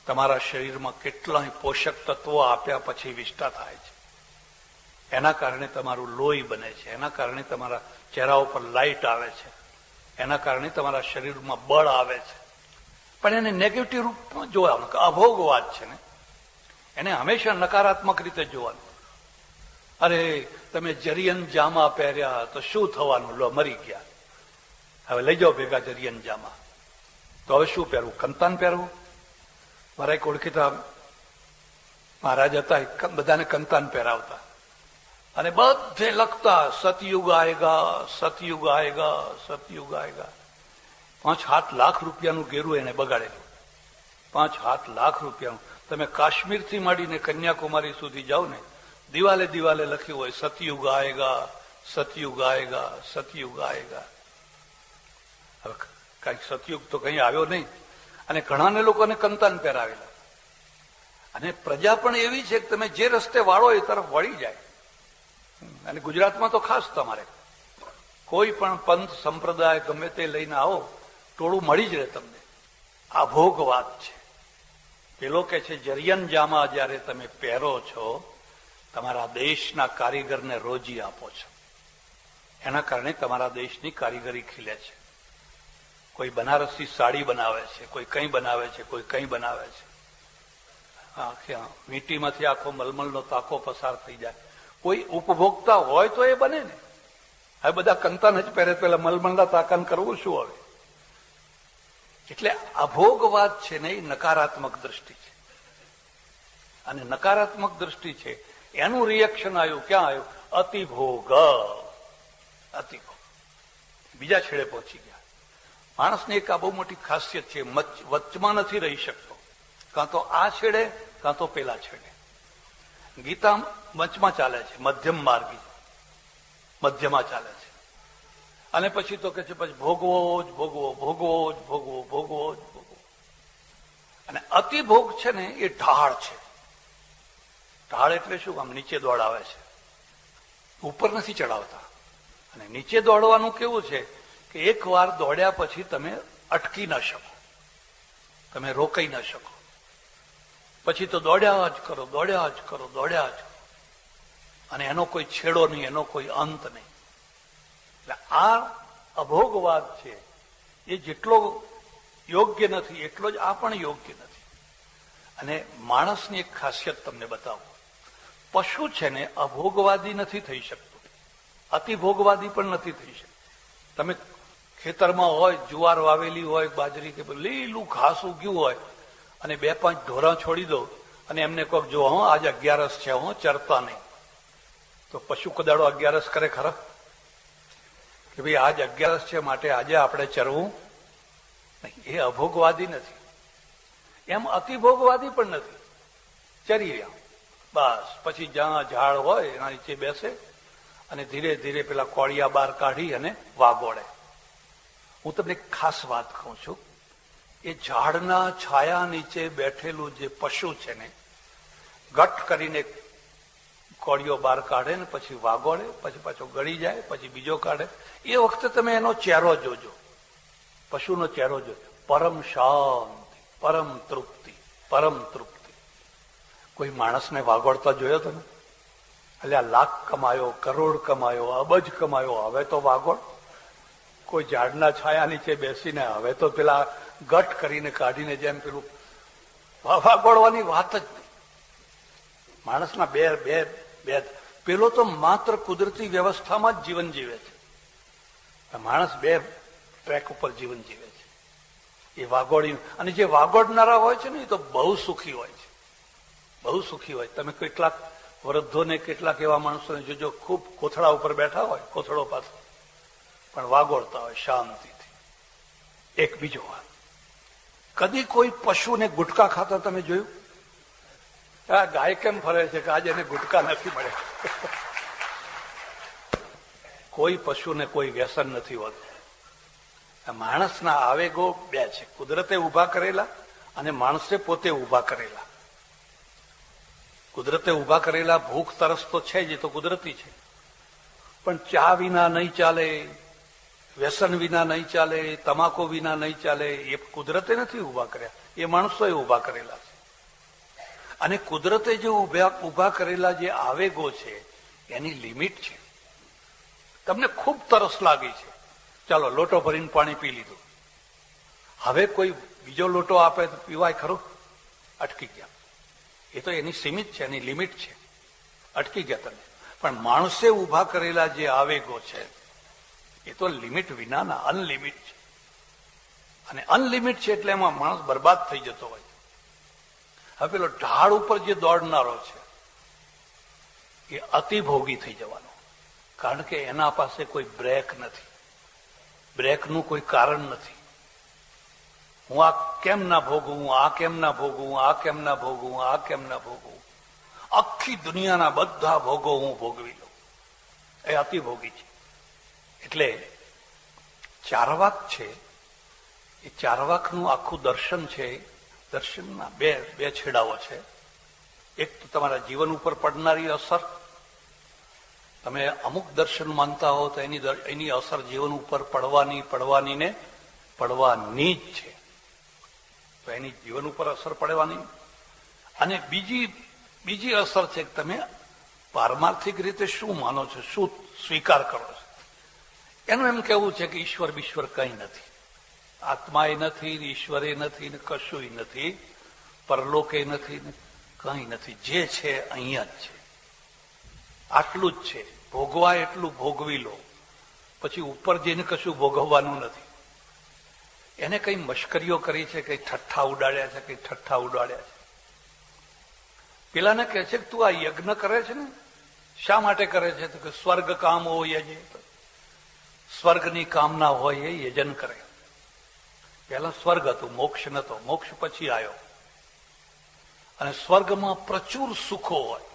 તમારા શરીરમાં કેટલાય પોષક તત્વો આપ્યા પછી વિષ્ટા થાય છે. એના કારણે તમારું લોહી બને છે, એના કારણે તમારા ચહેરા ઉપર લાઇટ આવે છે, એના કારણે તમારા શરીરમાં બળ આવે છે. પણ એને નેગેટિવ રૂપમાં જોવાનું, કે અભોગવાદ છે ને એને હંમેશા નકારાત્મક રીતે જોવાનું. અરે તમે જરિયન જામા પહેર્યા તો શું થવાનું? લો, મરી ગયા. હવે લઈ જાઓ ભેગા જરિયન જામા. તો હવે શું પહેરવું? કંતાન પહેરવું? મારા એક ઓળખીતા મહારાજ હતા, બધાને કંતાન પહેરાવતા. અને બધે લખતા સતયુગ આયેગા, સતયુગ આયેગા, સતયુગ આયેગા. 5-7 લાખ રૂપિયાનું ઘેરું એને બગાડેલું. 5-7 લાખ રૂપિયાનું. તમે કાશ્મીરથી માંડીને કન્યાકુમારી સુધી જાઓ ને, દિવાલે દિવાલે લખ્યું હોય સતયુગ આયેગા, સતયુગ આયેગા, સતયુગ આયેગા. હવે કઈ સતયુગ તો કઈ આવ્યો નહીં. અને ઘણાને લોકોને કંતાન પહેરાવેલા. અને પ્રજા પણ એવી છે કે તમે જે રસ્તે વાળો એ તરફ વળી જાય. અને ગુજરાતમાં તો ખાસ તમારે કોઈ પણ પંથ સંપ્રદાય ગમે તે લઈને આવો, ટોળું મળી જ રહે તમને. આ ભોગવાદ છે. પેલો કે છે જરિયન જામા જયારે તમે પહેરો છો, તમારા દેશના કારીગરને રોજી આપો છો. એના કારણે તમારા દેશની કારીગરી ખીલે છે. કોઈ બનારસી સાડી બનાવે છે, કોઈ કંઈ બનાવે છે, કોઈ કંઈ બનાવે છે. વીંટીમાંથી આખો મલમલનો તાકો પસાર થઈ જાય. કોઈ ઉપભોક્તા હોય તો એ બને ને. હવે બધા કંતાન જ પહેરે, પેલા મલમલના તાકાન કરવું શું હવે? એટલે અભોગવાદ છે ને એ નકારાત્મક દ્રષ્ટિ છે. અને નકારાત્મક દ્રષ્ટિ છે એનું રિએક્શન આવ્યું. ક્યાં આવ્યું? અતિભોગ. અતિભોગ બીજા છેડે પહોંચી ગયા. માણસની એક આ બહુ મોટી ખાસિયત છે, વચમાં નથી રહી શકતો. કાં તો આ છેડે કાં તો પેલા છેડે. ગીતા વચમાં ચાલે છે, મધ્યમ માર્ગી, મધ્યમાં ચાલે છે. અને પછી તો કે છે પછી ભોગવો જ ભોગવો, ભોગવો જ ભોગવો, ભોગવો જ ભોગવો. અને અતિભોગ છે ને એ ઢાળ છે. ઢાળ એટલે શું? આમ નીચે દોડાવે છે, ઉપર નથી ચડાવતા. અને નીચે દોડવાનું કેવું છે કે એક વાર દોડ્યા પછી તમે અટકી ન શકો, તમે રોકાઈ ન શકો. પછી તો દોડ્યા જ કરો, દોડ્યા જ કરો, દોડ્યા જ કરો. અને એનો કોઈ છેડો નહીં, એનો કોઈ અંત નહીં. એટલે આ અભોગવાદ છે એ જેટલો યોગ્ય નથી એટલો જ આ પણ યોગ્ય નથી. અને માણસની એક ખાસિયત તમને બતાવું. પશુ છે ને અભોગવાદી નથી થઈ શકતું, અતિભોગવાદી પણ નથી થઈ શકતું. તમે ખેતરમાં હોય, જુવાર વાવેલી હોય, બાજરી કે લીલું ઘાસ ઉગ્યું હોય, અને 2-5 ઢોરા છોડી દો અને એમને કહો જો હું આજ 11 છે, હું ચરતા નહીં, તો પશુ કદાડો 11 કરે ખરા? કે ભાઈ આજ 11 છે માટે આજે આપણે ચરવું નહીં. એ અભોગવાદી નથી. એમ અતિભોગવાદી પણ નથી. ચરી રહ્યા બસ. પછી જ્યાં ઝાડ હોય એના નીચે બેસે અને ધીરે ધીરે પેલા કોળિયા બહાર કાઢી અને વાગોળે. હું તમને ખાસ વાત કહું છું, એ ઝાડના છાયા નીચે બેઠેલું જે પશુ છે ને, ગટ કરીને કોળીઓ બહાર કાઢે ને પછી વાગોળે, પછી પાછો ગળી જાય, પછી બીજો કાઢે. એ વખતે તમે એનો ચહેરો જોજો, પશુનો ચહેરો જોજો. પરમ શાંતિ, પરમ તૃપ્તિ, પરમ તૃપ્તિ. કોઈ માણસને વાગોળતા જોયો તમે? એટલે આ લાખ કમાયો, કરોડ કમાયો, અબજ કમાયો, હવે તો વાગોળ. કોઈ ઝાડના છાયા નીચે બેસીને હવે તો પેલા ગટ કરીને કાઢીને જેમ પેલું વાગોળવાની વાત જ નહીં. માણસના બે પેલો તો માત્ર કુદરતી વ્યવસ્થામાં જ જીવન જીવે છે. માણસ 2 ટ્રેક ઉપર જીવન જીવે છે. એ વાગોળી. અને જે વાગોળનારા હોય છે ને એ તો બહુ સુખી હોય છે, બહુ સુખી હોય. તમે કેટલાક વૃદ્ધોને, કેટલાક એવા માણસોને જોજો, ખૂબ કોથળા ઉપર બેઠા હોય, કોથળો પાસે પણ વાગોળતા હોય શાંતિથી. એક બીજો વાત, કદી કોઈ પશુને ગુટકા ખાતા તમે જોયું? આ ગાય કેમ ફરે છે કે આજે એને ગુટકા નથી મળ્યા? કોઈ પશુને કોઈ વ્યસન નથી હોતું. માણસના આવેગો 2 છે, કુદરતે ઉભા કરેલા અને માણસે પોતે ઉભા કરેલા. કુદરતે ઉભા કરેલા ભૂખ તરસ તો છે જ, એ તો કુદરતી છે. પણ ચા વિના નહીં ચાલે, વ્યસન વિના નહીં ચાલે, તમાકુ વિના નહીં ચાલે. એ કુદરતે નથી ઉભા કર્યા, એ માણસોએ ઉભા કરેલા છે. અને કુદરતે જે ઉભા કરેલા જે આવેગો છે એની લિમિટ છે. તમને ખૂબ તરસ લાગી છે, ચાલો લોટો ભરીને પાણી પી લીધું. હવે કોઈ બીજો લોટો આપે તો પીવાય ખરું? અટકી ગયા. એ તો એની સીમિત છે, એની લિમિટ છે, અટકી ગયા તમે. પણ માણસે ઉભા કરેલા જે આવેગો છે એ તો લિમિટ વિનાના અનલિમિટ છે. અને અનલિમિટ છે એટલે એમાં માણસ બરબાદ થઈ જતો હોય. હવે પેલો ઢાળ ઉપર જે દોડનારો છે એ અતિભોગી થઈ જવાનો. કારણ કે એના પાસે કોઈ બ્રેક નથી, બ્રેકનું કોઈ કારણ નથી. હું આ કેમ ના ભોગવું, આ કેમ ના ભોગવું, આ કેમ ના ભોગવું, આ કેમ ના ભોગવું, આખી દુનિયાના બધા ભોગો હું ભોગવી લઉં, એ અતિભોગી છે. એટલે ચારવાક છે, એ ચારવાકનું આખું દર્શન છે. દર્શનના બે છેડાઓ છે. એક તો તમારા જીવન ઉપર પડનારી અસર. તમે અમુક દર્શન માનતા હો તો એની અસર જીવન ઉપર પડવાની જ છે. તો એની જીવન ઉપર અસર પડવાની. અને બીજી અસર છે કે તમે પારમાર્થિક રીતે શું માનો છો, શું સ્વીકાર કરો છો. એનું એમ કહેવું છે કે ઈશ્વર બીશ્વર કંઈ નથી, આત્માએ નથી, ઈશ્વરે નથી, ને કશુંય નથી, પરલોકે નથી, ને કંઈ નથી. જે છે અહીંયા જ છે, આટલું જ છે. ભોગવા એટલું ભોગવી લો, પછી ઉપર જઈને કશું ભોગવવાનું નથી. એને કઈ મશ્કરીઓ કરી છે, કઈ ઠઠ્ઠા ઉડાડ્યા છે, કઈ ઠઠ્ઠા ઉડાડ્યા છે. પેલાને કહે છે કે તું આ યજ્ઞ કરે છે ને, શા માટે કરે છે? તો કે સ્વર્ગ કામ હોય, સ્વર્ગની કામના હોય એ યજન કરે. પહેલા સ્વર્ગ હતું, મોક્ષ નતો, મોક્ષ પછી આવ્યો. અને સ્વર્ગમાં પ્રચુર સુખો હોય,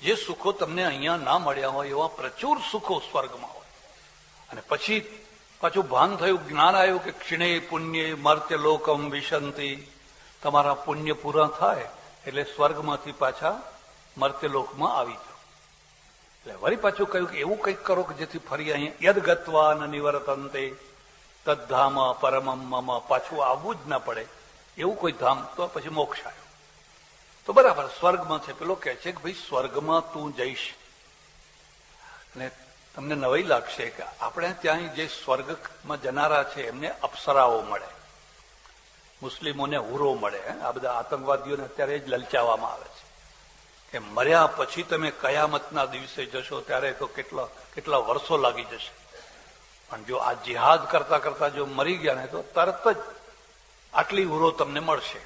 જે સુખો તમને અહીંયા ના મળ્યા હોય એવા પ્રચુર સુખો સ્વર્ગમાં હોય. અને પછી પાછું ભાન થયું, જ્ઞાન આવ્યું કે ક્ષિણે પુણ્ય મર્ત્ય લોકમ વિશંતિ. તમારા પુણ્ય પૂરા થાય એટલે સ્વર્ગમાંથી પાછા મર્ત્યલોકમાં આવી જાઓ. એટલે વળી પાછું કહ્યું કે એવું કંઈક કરો કે જેથી ફરી અહીંયા યદ ગત્વા ન નિવર્તન્તે તદ્ધામ પરમમ મમ. પાછું આવવું જ ના પડે એવું કોઈ ધામ. તો પછી મોક્ષ આવ્યો. તો બરાબર સ્વર્ગમાં છે. પેલો કહે છે કે ભાઈ સ્વર્ગમાં તું જઈશ, અને તમને નવાઈ લાગશે કે આપણે ત્યાં જે સ્વર્ગમાં જનારા છે એમને અપ્સરાઓ મળે, મુસ્લિમોને હુરો મળે. આ બધા આતંકવાદીઓને અત્યારે જ લલચાવવામાં આવે છે કે મર્યા પછી તમે કયામતના દિવસે જશો ત્યારે તો કેટલા વર્ષો લાગી જશે. પણ જો આ જિહાદ કરતા કરતા જો મરી ગયા ને તો તરત જ આટલી હુરો તમને મળશે.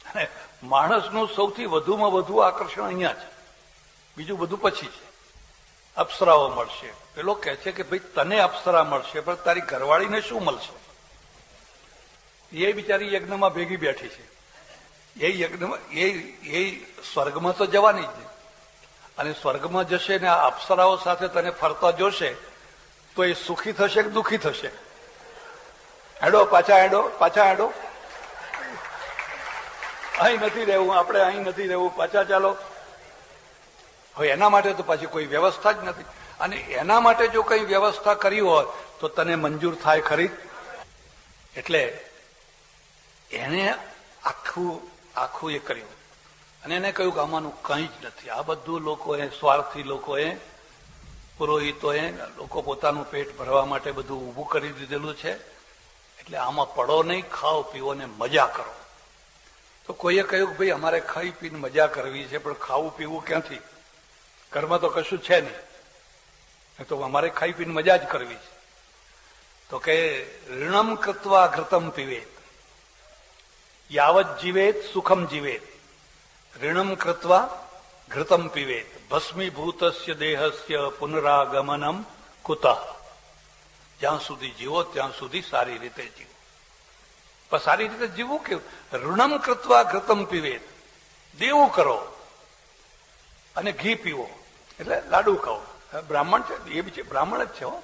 અને માણસનું સૌથી વધુમાં વધુ આકર્ષણ અહીંયા છે, બીજું બધું પછી છે. અપ્સરાઓ મળશે. પેલો કહે છે કે ભાઈ તને અપ્સરા મળશે, પણ તારી ઘરવાળીને શું મળશે? એ બિચારી યજ્ઞમાં ભેગી બેઠી છે. એ યજ્ઞમાં એ સ્વર્ગમાં તો જવાની જ. અને સ્વર્ગમાં જશે ને આ અપ્સરાઓ સાથે તને ફરતા જોશે તો એ સુખી થશે કે દુઃખી થશે? હેડો પાછા, હેડો પાછા, હેડો, અહીં નથી રહેવું, આપણે અહીં નથી રહેવું, પાછા ચાલો. હવે એના માટે તો પાછી કોઈ વ્યવસ્થા જ નથી. અને એના માટે જો કઈ વ્યવસ્થા કરી હોય તો તને મંજૂર થાય ખરી? એટલે એને આખું એ કર્યું અને એને કહ્યું કે આમાંનું કંઈ જ નથી. આ બધું લોકોએ, સ્વાર્થી લોકોએ, પુરોહિતોએ, લોકો પોતાનું પેટ ભરવા માટે બધું ઊભું કરી દીધેલું છે. એટલે આમાં પડો નહીં, ખાઓ પીવો ને મજા કરો. તો કોઈએ કહ્યું કે ભાઈ અમારે ખાઈ પીને મજા કરવી છે, પણ ખાવું પીવું ક્યાંથી? ઘરમાં તો કશું છે નહીં, તો અમારે ખાઈ પીને મજા જ કરવી છે. તો કે ઋણમ કૃત્વા ઘૃતમ પીવેત, યાવત જીવેત સુખમ જીવેત, ઋણમ કૃત્વા ઘૃતમ પીવેત, ભસ્મીભૂતસ્ય દેહસ્ય પુનરાગમનમ કુતઃ. જ્યાં સુધી જીવો ત્યાં સુધી સારી રીતે જીવો. પણ સારી રીતે જીવવું કેવું? ઋણમ કૃત્વા ઘૃતમ પીવેત, દેવું કરો અને ઘી પીવો, એટલે લાડુ ખાઓ. બ્રાહ્મણ છે એ બી છે, બ્રાહ્મણ જ છે હો.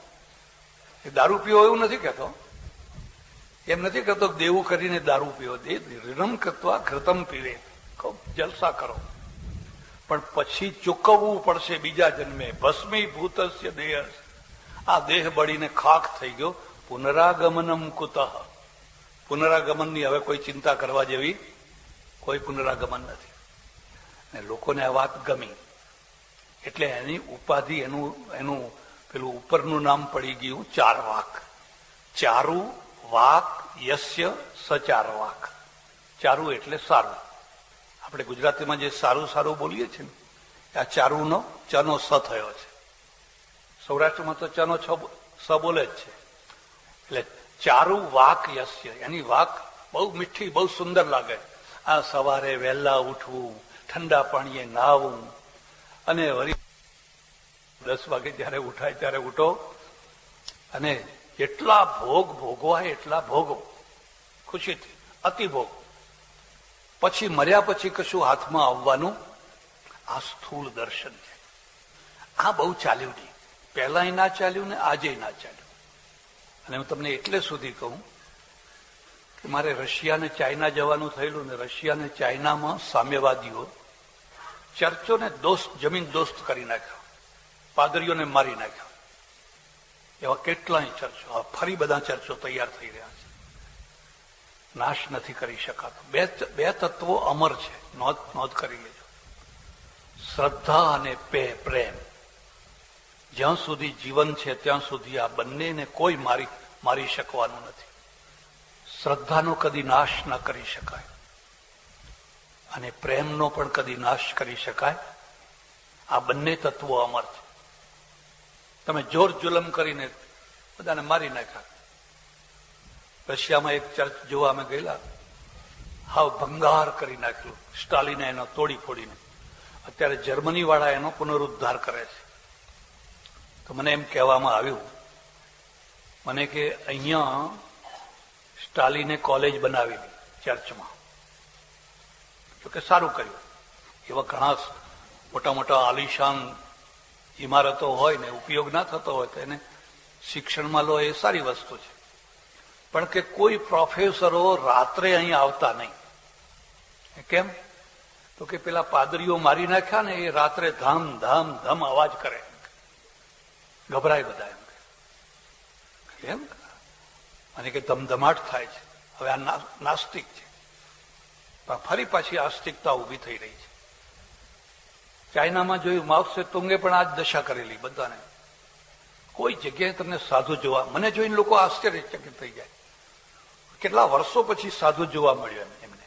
એ દારૂ પીવો એવું નથી કહેતો, એમ નથી કહેતો દેવું કરીને દારૂ પીવો. ઋણમ કૃત્વા ઘૃતમ પીવે, ખૂબ જલસા કરો, પણ પછી ચૂકવવું પડશે બીજા જન્મે. ભસ્મીભૂતસ્ય દેહ, આ દેહ બળીને ખાખ થઈ ગયો. પુનરાગમનમ કુતઃ, પુનરાગમનની હવે કોઈ ચિંતા કરવા જેવી કોઈ પુનરાગમન નથી. ને લોકોને આ વાત ગમી એટલે એની ઉપાધિ, એનું પેલું ઉપરનું નામ પડી ગયું ચારવાક. ચારુ વાક યસ્ય સચારવાક. ચારુ એટલે સારું. આપણે ગુજરાતીમાં જે સારું સારું બોલીએ છીએ ને, આ ચારુનો ચનો સ થયો છે. સૌરાષ્ટ્રમાં તો ચનો સ બોલે જ છે. એટલે ચારુ વાક યસ્ય, એની વાક બહુ મીઠી, બહુ સુંદર લાગે. આ સવારે વહેલા ઉઠવું, ઠંડા પાણીએ નાહવું અને વળી 10 વાગે જયારે ઉઠાય ત્યારે ઉઠો અને એટલા ભોગ ભોગવાય એટલા ભોગવો ખુશીથી, અતિ ભોગ. પછી મર્યા પછી કશું હાથમાં આવવાનું આ સ્થૂળ દર્શન છે. આ બહુ ચાલ્યું નહીં, પહેલા ના ચાલ્યું ને આજે ના ચાલ્યું. અને હું તમને એટલે સુધી કહું કે મારે રશિયા ને ચાઇના જવાનું થયેલું ને રશિયા ને ચાઇનામાં સામ્યવાદીઓ ચર્ચોને જમીન દોસ્ત કરી નાખ્યા, પાદરીઓને મારી નાખ્યા. એવા કેટલાય ચર્ચો, ફરી બધા ચર્ચો તૈયાર થઈ રહ્યા છે. નાશ નથી કરી શકાતો. બે તત્વો અમર છે, નોંધ કરી લેજો. શ્રદ્ધા અને પ્રેમ. જ્યાં સુધી જીવન છે ત્યાં સુધી આ બંનેને કોઈ મારી શકવાનું નથી. શ્રદ્ધાનો કદી નાશ ન કરી શકાય અને પ્રેમનો પણ કદી નાશ કરી શકાય. આ બંને તત્વો અમર છે. તમે જોર જુલમ કરીને બધાને મારી નાખ્યા. રશિયામાં એક ચર્ચ જોવા અમે ગયેલા, હાવ ભંગાર કરી નાખ્યું સ્ટાલિને એનો તોડી ફોડીને. અત્યારે જર્મની વાળા એનો પુનરુદ્ધાર કરે છે. તો મને એમ કહેવામાં આવ્યું, મને કે અહીંયા સ્ટાલિને કોલેજ બનાવેલી ચર્ચમાં, તો કે સારું કર્યું. એવા ઘણા મોટા મોટા આલિશાન ઇમારતો હોય ને ઉપયોગ ના થતો હોય તો એને શિક્ષણમાં લો, એ સારી વસ્તુ છે. પણ કે કોઈ પ્રોફેસરો રાત્રે અહીં આવતા નહીં. કેમ? તો કે પેલા પાદરીઓ મારી નાખ્યા ને એ રાત્રે ધામ ધામ ધમ અવાજ કરે, ગભરાય બધા. એમ અને કે ધમધમાટ થાય છે. હવે આ નાસ્તિક છે, પણ ફરી પાછી આસ્તિકતા ઉભી થઈ રહી છે. ચાઇનામાં જોયું, માઉ સે તુંગે પણ આ જ દશા કરેલી બધાને. કોઈ જગ્યાએ તમને સાધુ જોવા, મને જોઈને લોકો આશ્ચર્યચકિત થઈ જાય. કેટલા વર્ષો પછી સાધુ જોવા મળ્યો એમને.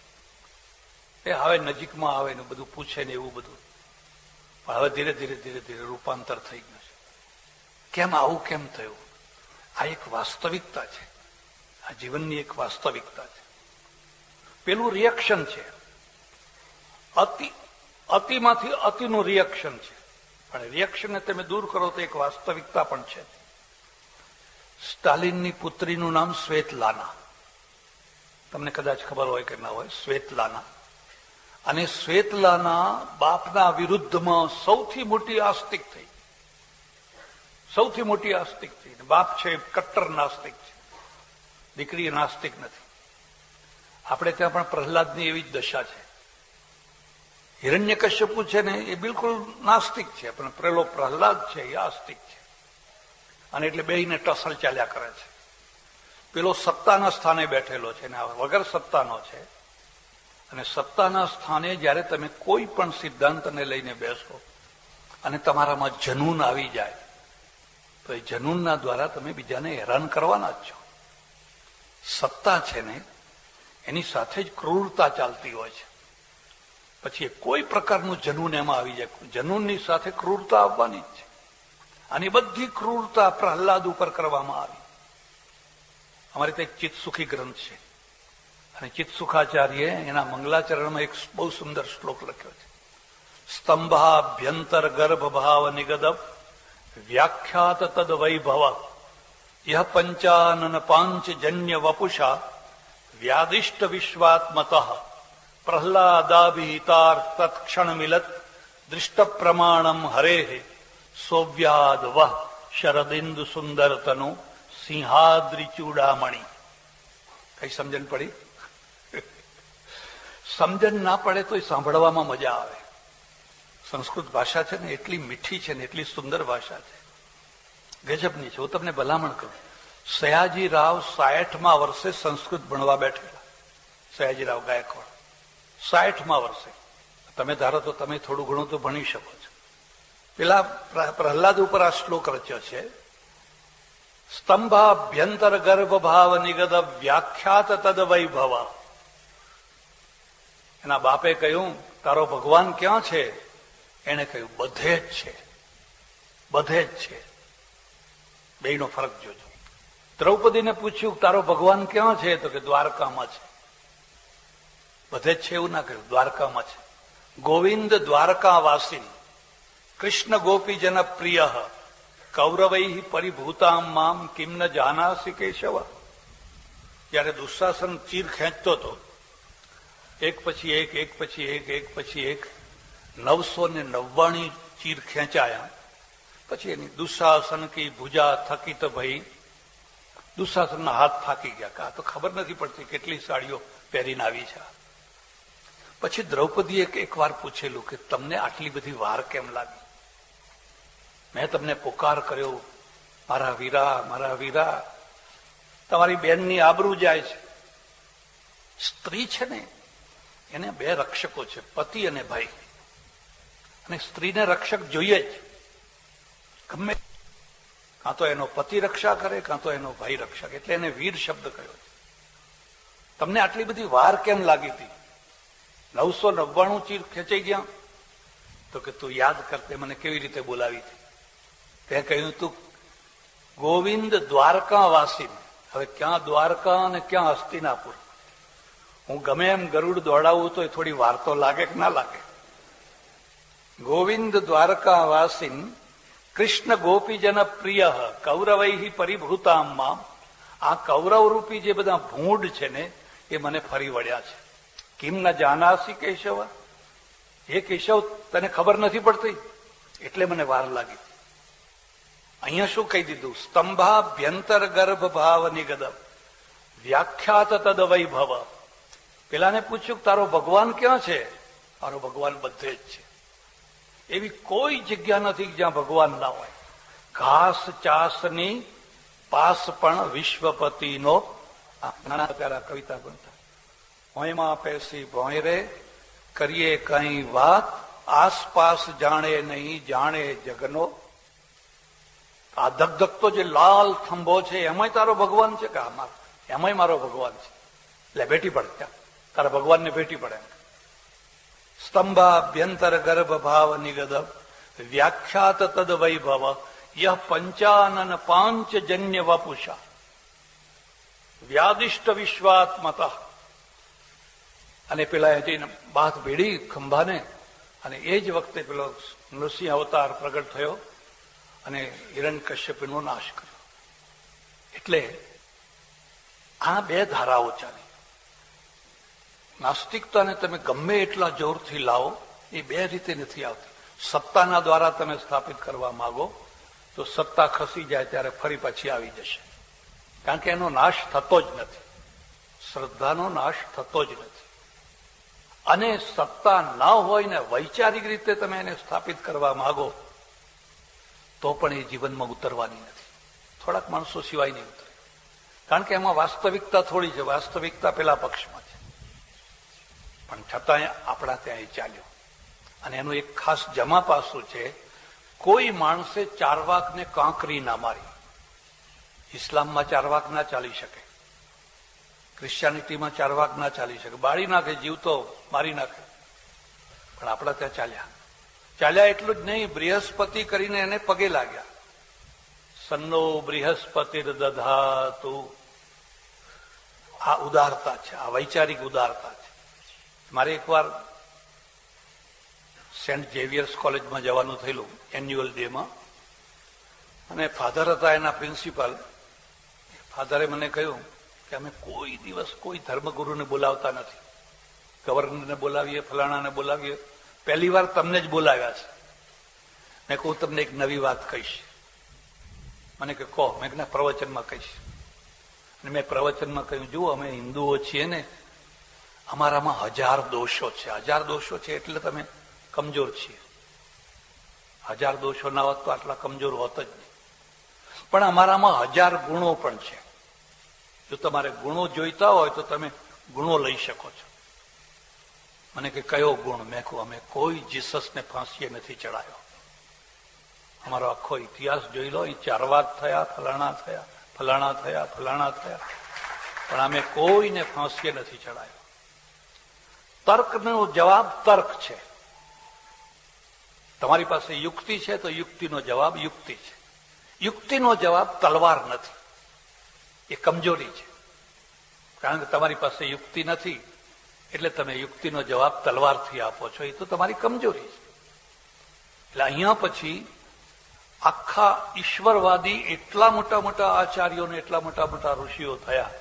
એ હવે નજીકમાં આવે ને બધું પૂછે ને એવું બધું. પણ હવે ધીરે ધીરે ધીરે ધીરે રૂપાંતર થઈ ગયું છે. કેમ આવું કેમ થયું? આ એક વાસ્તવિકતા છે, આ જીવનની એક વાસ્તવિકતા છે. પેલું રિએક્શન છે, અતિમાંથી અતિનું રિએક્શન છે. પણ રિએક્શનને તમે દૂર કરો તો એક વાસ્તવિકતા પણ છે. સ્ટાલિનની પુત્રીનું નામ સ્વેતલાના, તમને કદાચ ખબર હોય કે ના હોય. સ્વેતલાના, અને સ્વેતલાના બાપના વિરુદ્ધમાં સૌથી મોટી આસ્તિક થઈ, સૌથી મોટી આસ્તિક થઈ. બાપ છે કટ્ટર નાસ્તિક છે, દીકરી નાસ્તિક નથી. આપણે ત્યાં પણ પ્રહલાદની એવી જ દશા છે. હિરણ્યકશ્યપુ છે ને એ બિલકુલ નાસ્તિક છે, પણ પેલો પ્રહલાદ છે એ આસ્તિક છે. અને એટલે બેયને ટસલ ચાલ્યા કરે છે. પેલો સત્તાના સ્થાને બેઠેલો છે ને આ વગર સત્તાનો છે. અને સત્તાના સ્થાને જયારે તમે કોઈ પણ સિદ્ધાંતને લઈને બેસો અને તમારામાં જનૂન આવી જાય તો એ જનૂનના દ્વારા તમે બીજાને હેરાન કરવાના જ છો. સત્તા છે ને એની સાથે જ ક્રૂરતા ચાલતી હોય છે. પછી કોઈ પ્રકારનું જનૂન એમાં આવી જાય, જનૂનની સાથે ક્રૂરતા આવવાની જ છે. અને બધી ક્રૂરતા પ્રહલાદ ઉપર કરવામાં આવી. અમારે ત્યાં એક ચિત્તસુખી ગ્રંથ છે અને ચિત્તસુખાચાર્ય એના મંગલાચરણમાં એક બહુ સુંદર શ્લોક લખ્યો છે. સ્તંભાભ્યંતર ગર્ભ ભાવ નિગદવ વ્યાખ્યાત તદ વૈભવ યહ પંચાનન પાંચજન્ય વપુષા વ્યાદિષ્ટ વિશ્વાત્મત પ્રહલાદાભિહિતાર તત્ક્ષણ મિલત દૃષ્ટ પ્રમાણમ હરે સોવ્યાદ વહ શરદિન્દુ સુંદર તનુ સિંહાદ્રી ચૂડામણી. કઈ સમજણ પડી? સમજણ ના પડે તો સાંભળવામાં મજા આવે. સંસ્કૃત ભાષા છે ને એટલી મીઠી છે ને એટલી સુંદર ભાષા છે, ગજબની છે. હું તમને ભલામણ કરું, સયાજી રાવ 60મા વર્ષે સંસ્કૃત ભણવા બેઠેલા. સયાજી રાવ ગાયકવાડ 60મા વર્ષે. તમે ધારો તો તમે થોડું ઘણું તો ભણી શકો છો. પેલા પ્રહલાદ ઉપર આ શ્લોક રચ્યો છે. સ્તંભાભ્યંતર ગર્ભ ભાવ નિગદ વ્યાખ્યાત તદ વૈભવ. એના બાપે કહ્યું, તારો ભગવાન ક્યાં છે? એને કહ્યું, બધે જ છે, બધે જ છે. બેયનો ફરક જોજો. દ્રૌપદીને પૂછ્યું, તારો ભગવાન ક્યાં છે? તો કે દ્વારકામાં છે. બધે જ છે એવું ના કહ્યું, દ્વારકામાં છે. ગોવિંદ દ્વારકાવાસી, કૃષ્ણ ગોપીજન પ્રિય કૌરવૈ પરિભૂતામ મામ કિમ ન જાનાસી કેશવ. જયારે દુશાસન ચીર ખેંચતો હતો, એક પછી એક 999 ચીર ખેંચાયા. પછી એની દુશાસન કી ભુજા થકિત ભઈ, દુશાસનના હાથ થાકી ગયા. આ તો ખબર નથી પડતી કેટલી સાડીઓ પહેરીને આવી છે. પછી દ્રૌપદીએ એક વાર પૂછેલું કે તમને આટલી બધી વાર કેમ લાગી? મેં તમને પુકાર કર્યો, મારા વીરા, તમારી બેનની આબરૂ જાય છે. સ્ત્રી છે ને એને બે રક્ષકો છે, પતિ અને ભાઈ. અને સ્ત્રીને રક્ષક જોઈએ જ. ગમે કાં તો એનો પતિ રક્ષા કરે, કાં તો એનો ભાઈ રક્ષક, એટલે એને વીર શબ્દ કહ્યો છે. તમને આટલી બધી વાર કેમ લાગી હતી? 999 ચીર ખેંચાઈ ગયા. તો કે તું યાદ કરતે મને કેવી રીતે બોલાવી હતી. તે કહ્યું તું ગોવિંદ દ્વારકા વાસી. હવે ક્યાં દ્વારકા અને ક્યાં હસ્તિનાપુર? હું ગમે એમ ગરુડ દોડાવું તો થોડી વાર તો લાગે કે ના લાગે? ગોવિંદ દ્વારકા વાસીન કૃષ્ણ ગોપીજન પ્રિય કૌરવૈ પરિભૂતામ મામ. આ કૌરવ રૂપી જે બધા ભૂંડ છે ને એ મને ફરી વળ્યા છે. કિમ ન જાનાસી કેશવ, એ કેશવ તને ખબર નથી પડતી એટલે મને વાર લાગી. અહીંયા શું કહી દીધું? સ્તંભાભ્યંતર ગર્ભ ભાવ નિગદ વ્યાખ્યાત તદ વૈભવ. પેલાને પૂછ્યું તારો ભગવાન ક્યાં છે? મારો ભગવાન બધે જ છે. એવી કોઈ જગ્યા નથી જ્યાં ભગવાન ના હોય. ઘાસ ચાસની પાસ પણ વિશ્વપતિનો. નાના પ્યારા કવિતા બનતા. ભોંયમાં પેસી ભોંય રે કરીએ કઈ વાત, આસપાસ જાણે નહીં જાણે જગનો. આ ધગધગતો જે લાલ થંભો છે એમાંય તારો ભગવાન છે કે? એમાંય મારો ભગવાન છે. એટલે ભેટી પડે, ત્યાં તારા ભગવાનને ભેટી પડે. સ્તંભાભ્યંતર ગર્ભ ભાવ નિગદ વ્યાખ્યાત તદ વૈભવ યહ પંચાનન પાંચજન્ય વપુષા વ્યાદિષ્ટ વિશ્વાત્મત. અને પેલા જઈને બાથ ભેડી ખંભાને, અને એ જ વખતે પેલો નૃસિંહ અવતાર પ્રગટ થયો અને હિરણ્યકશ્યપનો નાશ કર્યો. એટલે આ બે ધારાઓ ચાલી. નાસ્તિકતાને તમે ગમે એટલા જોરથી લાવો એ બે રીતે નથી આવતી. સત્તાના દ્વારા તમે સ્થાપિત કરવા માંગો તો સત્તા ખસી જાય ત્યારે ફરી પાછી આવી જશે, કારણ કે એનો નાશ થતો જ નથી. શ્રદ્ધાનો નાશ થતો જ નથી. અને સત્તા ના હોય ને વૈચારિક રીતે તમે એને સ્થાપિત કરવા માંગો તો પણ એ જીવનમાં ઉતરવાની નથી. થોડાક માણસો સિવાય નહીં ઉતરે, કારણ કે એમાં વાસ્તવિકતા થોડી છે. વાસ્તવિકતા પેલા પક્ષમાં છે, પણ છતાં આપણા ત્યાં એ ચાલ્યો. અને એનું એક ખાસ જમા પાસું છે. કોઈ માણસે ચારવાકને કાંકરી ના મારી. ઇસ્લામમાં ચારવાક ના ચાલી શકે, ક્રિશ્ચિયાનિટીમાં ચારવાક ના ચાલી શકે. બાળી નાખે, જીવતો મારી નાખે. પણ આપણા ત્યાં ચાલ્યા. એટલું જ નહીં, બૃહસ્પતિ કરીને એને પગે લાગ્યા. સન્નો બૃહસ્પતિર દધાતુ. આ ઉદારતા છે, આ વૈચારિક ઉદારતા છે. મારે એકવાર સેન્ટ ઝેવિયર્સ કોલેજમાં જવાનું થયેલું એન્યુઅલ ડેમાં, અને ફાધર હતા એના પ્રિન્સિપાલ. ફાધરે મને કહ્યું કે અમે કોઈ દિવસ કોઈ ધર્મગુરુને બોલાવતા નથી. ગવર્નરને બોલાવીએ, ફલાણાને બોલાવીએ, પહેલી વાર તમને જ બોલાવ્યા છે. મેં કહું તમને એક નવી વાત કહીશ. મને કે કહો. મેં કહ્યું પ્રવચનમાં કહીશ. અને મેં પ્રવચનમાં કહ્યું જુઓ, અમે હિન્દુઓ છીએ ને, અમારામાં 1000 દોષો છે. 1000 દોષો છે એટલે તમે કમજોર છીએ. 1000 દોષો ના હોત તો આટલા કમજોર હોત જ નહીં. પણ અમારામાં 1000 ગુણો પણ છે. જો તમારે ગુણો જોઈતા હોય તો તમે ગુણો લઈ શકો છો. મને કે કયો ગુણ? મેં કહું અમે કોઈ જીસસને ફાંસીએ નથી ચડાયો. અમારો આખો ઇતિહાસ જોઈ લો. એ ચારવાક થયા, ફલાણા થયા, પણ અમે કોઈને ફાંસીએ નથી ચડાયો. તર્કનો જવાબ તર્ક છે. તમારી પાસે યુક્તિ છે તો યુક્તિનો જવાબ યુક્તિ છે. યુક્તિનો જવાબ તલવાર નથી. એ કમજોરી છે. કારણ કે તમારી પાસે યુક્તિ નથી એટલે તમે યુક્તિનો જવાબ તલવારથી આપો છો. એ તો તમારી કમજોરી છે. એટલે અહીંયા પછી આખા ઈશ્વરવાદી એટલા મોટા મોટા આચાર્યો ને એટલા મોટા મોટા ઋષિઓ થયા,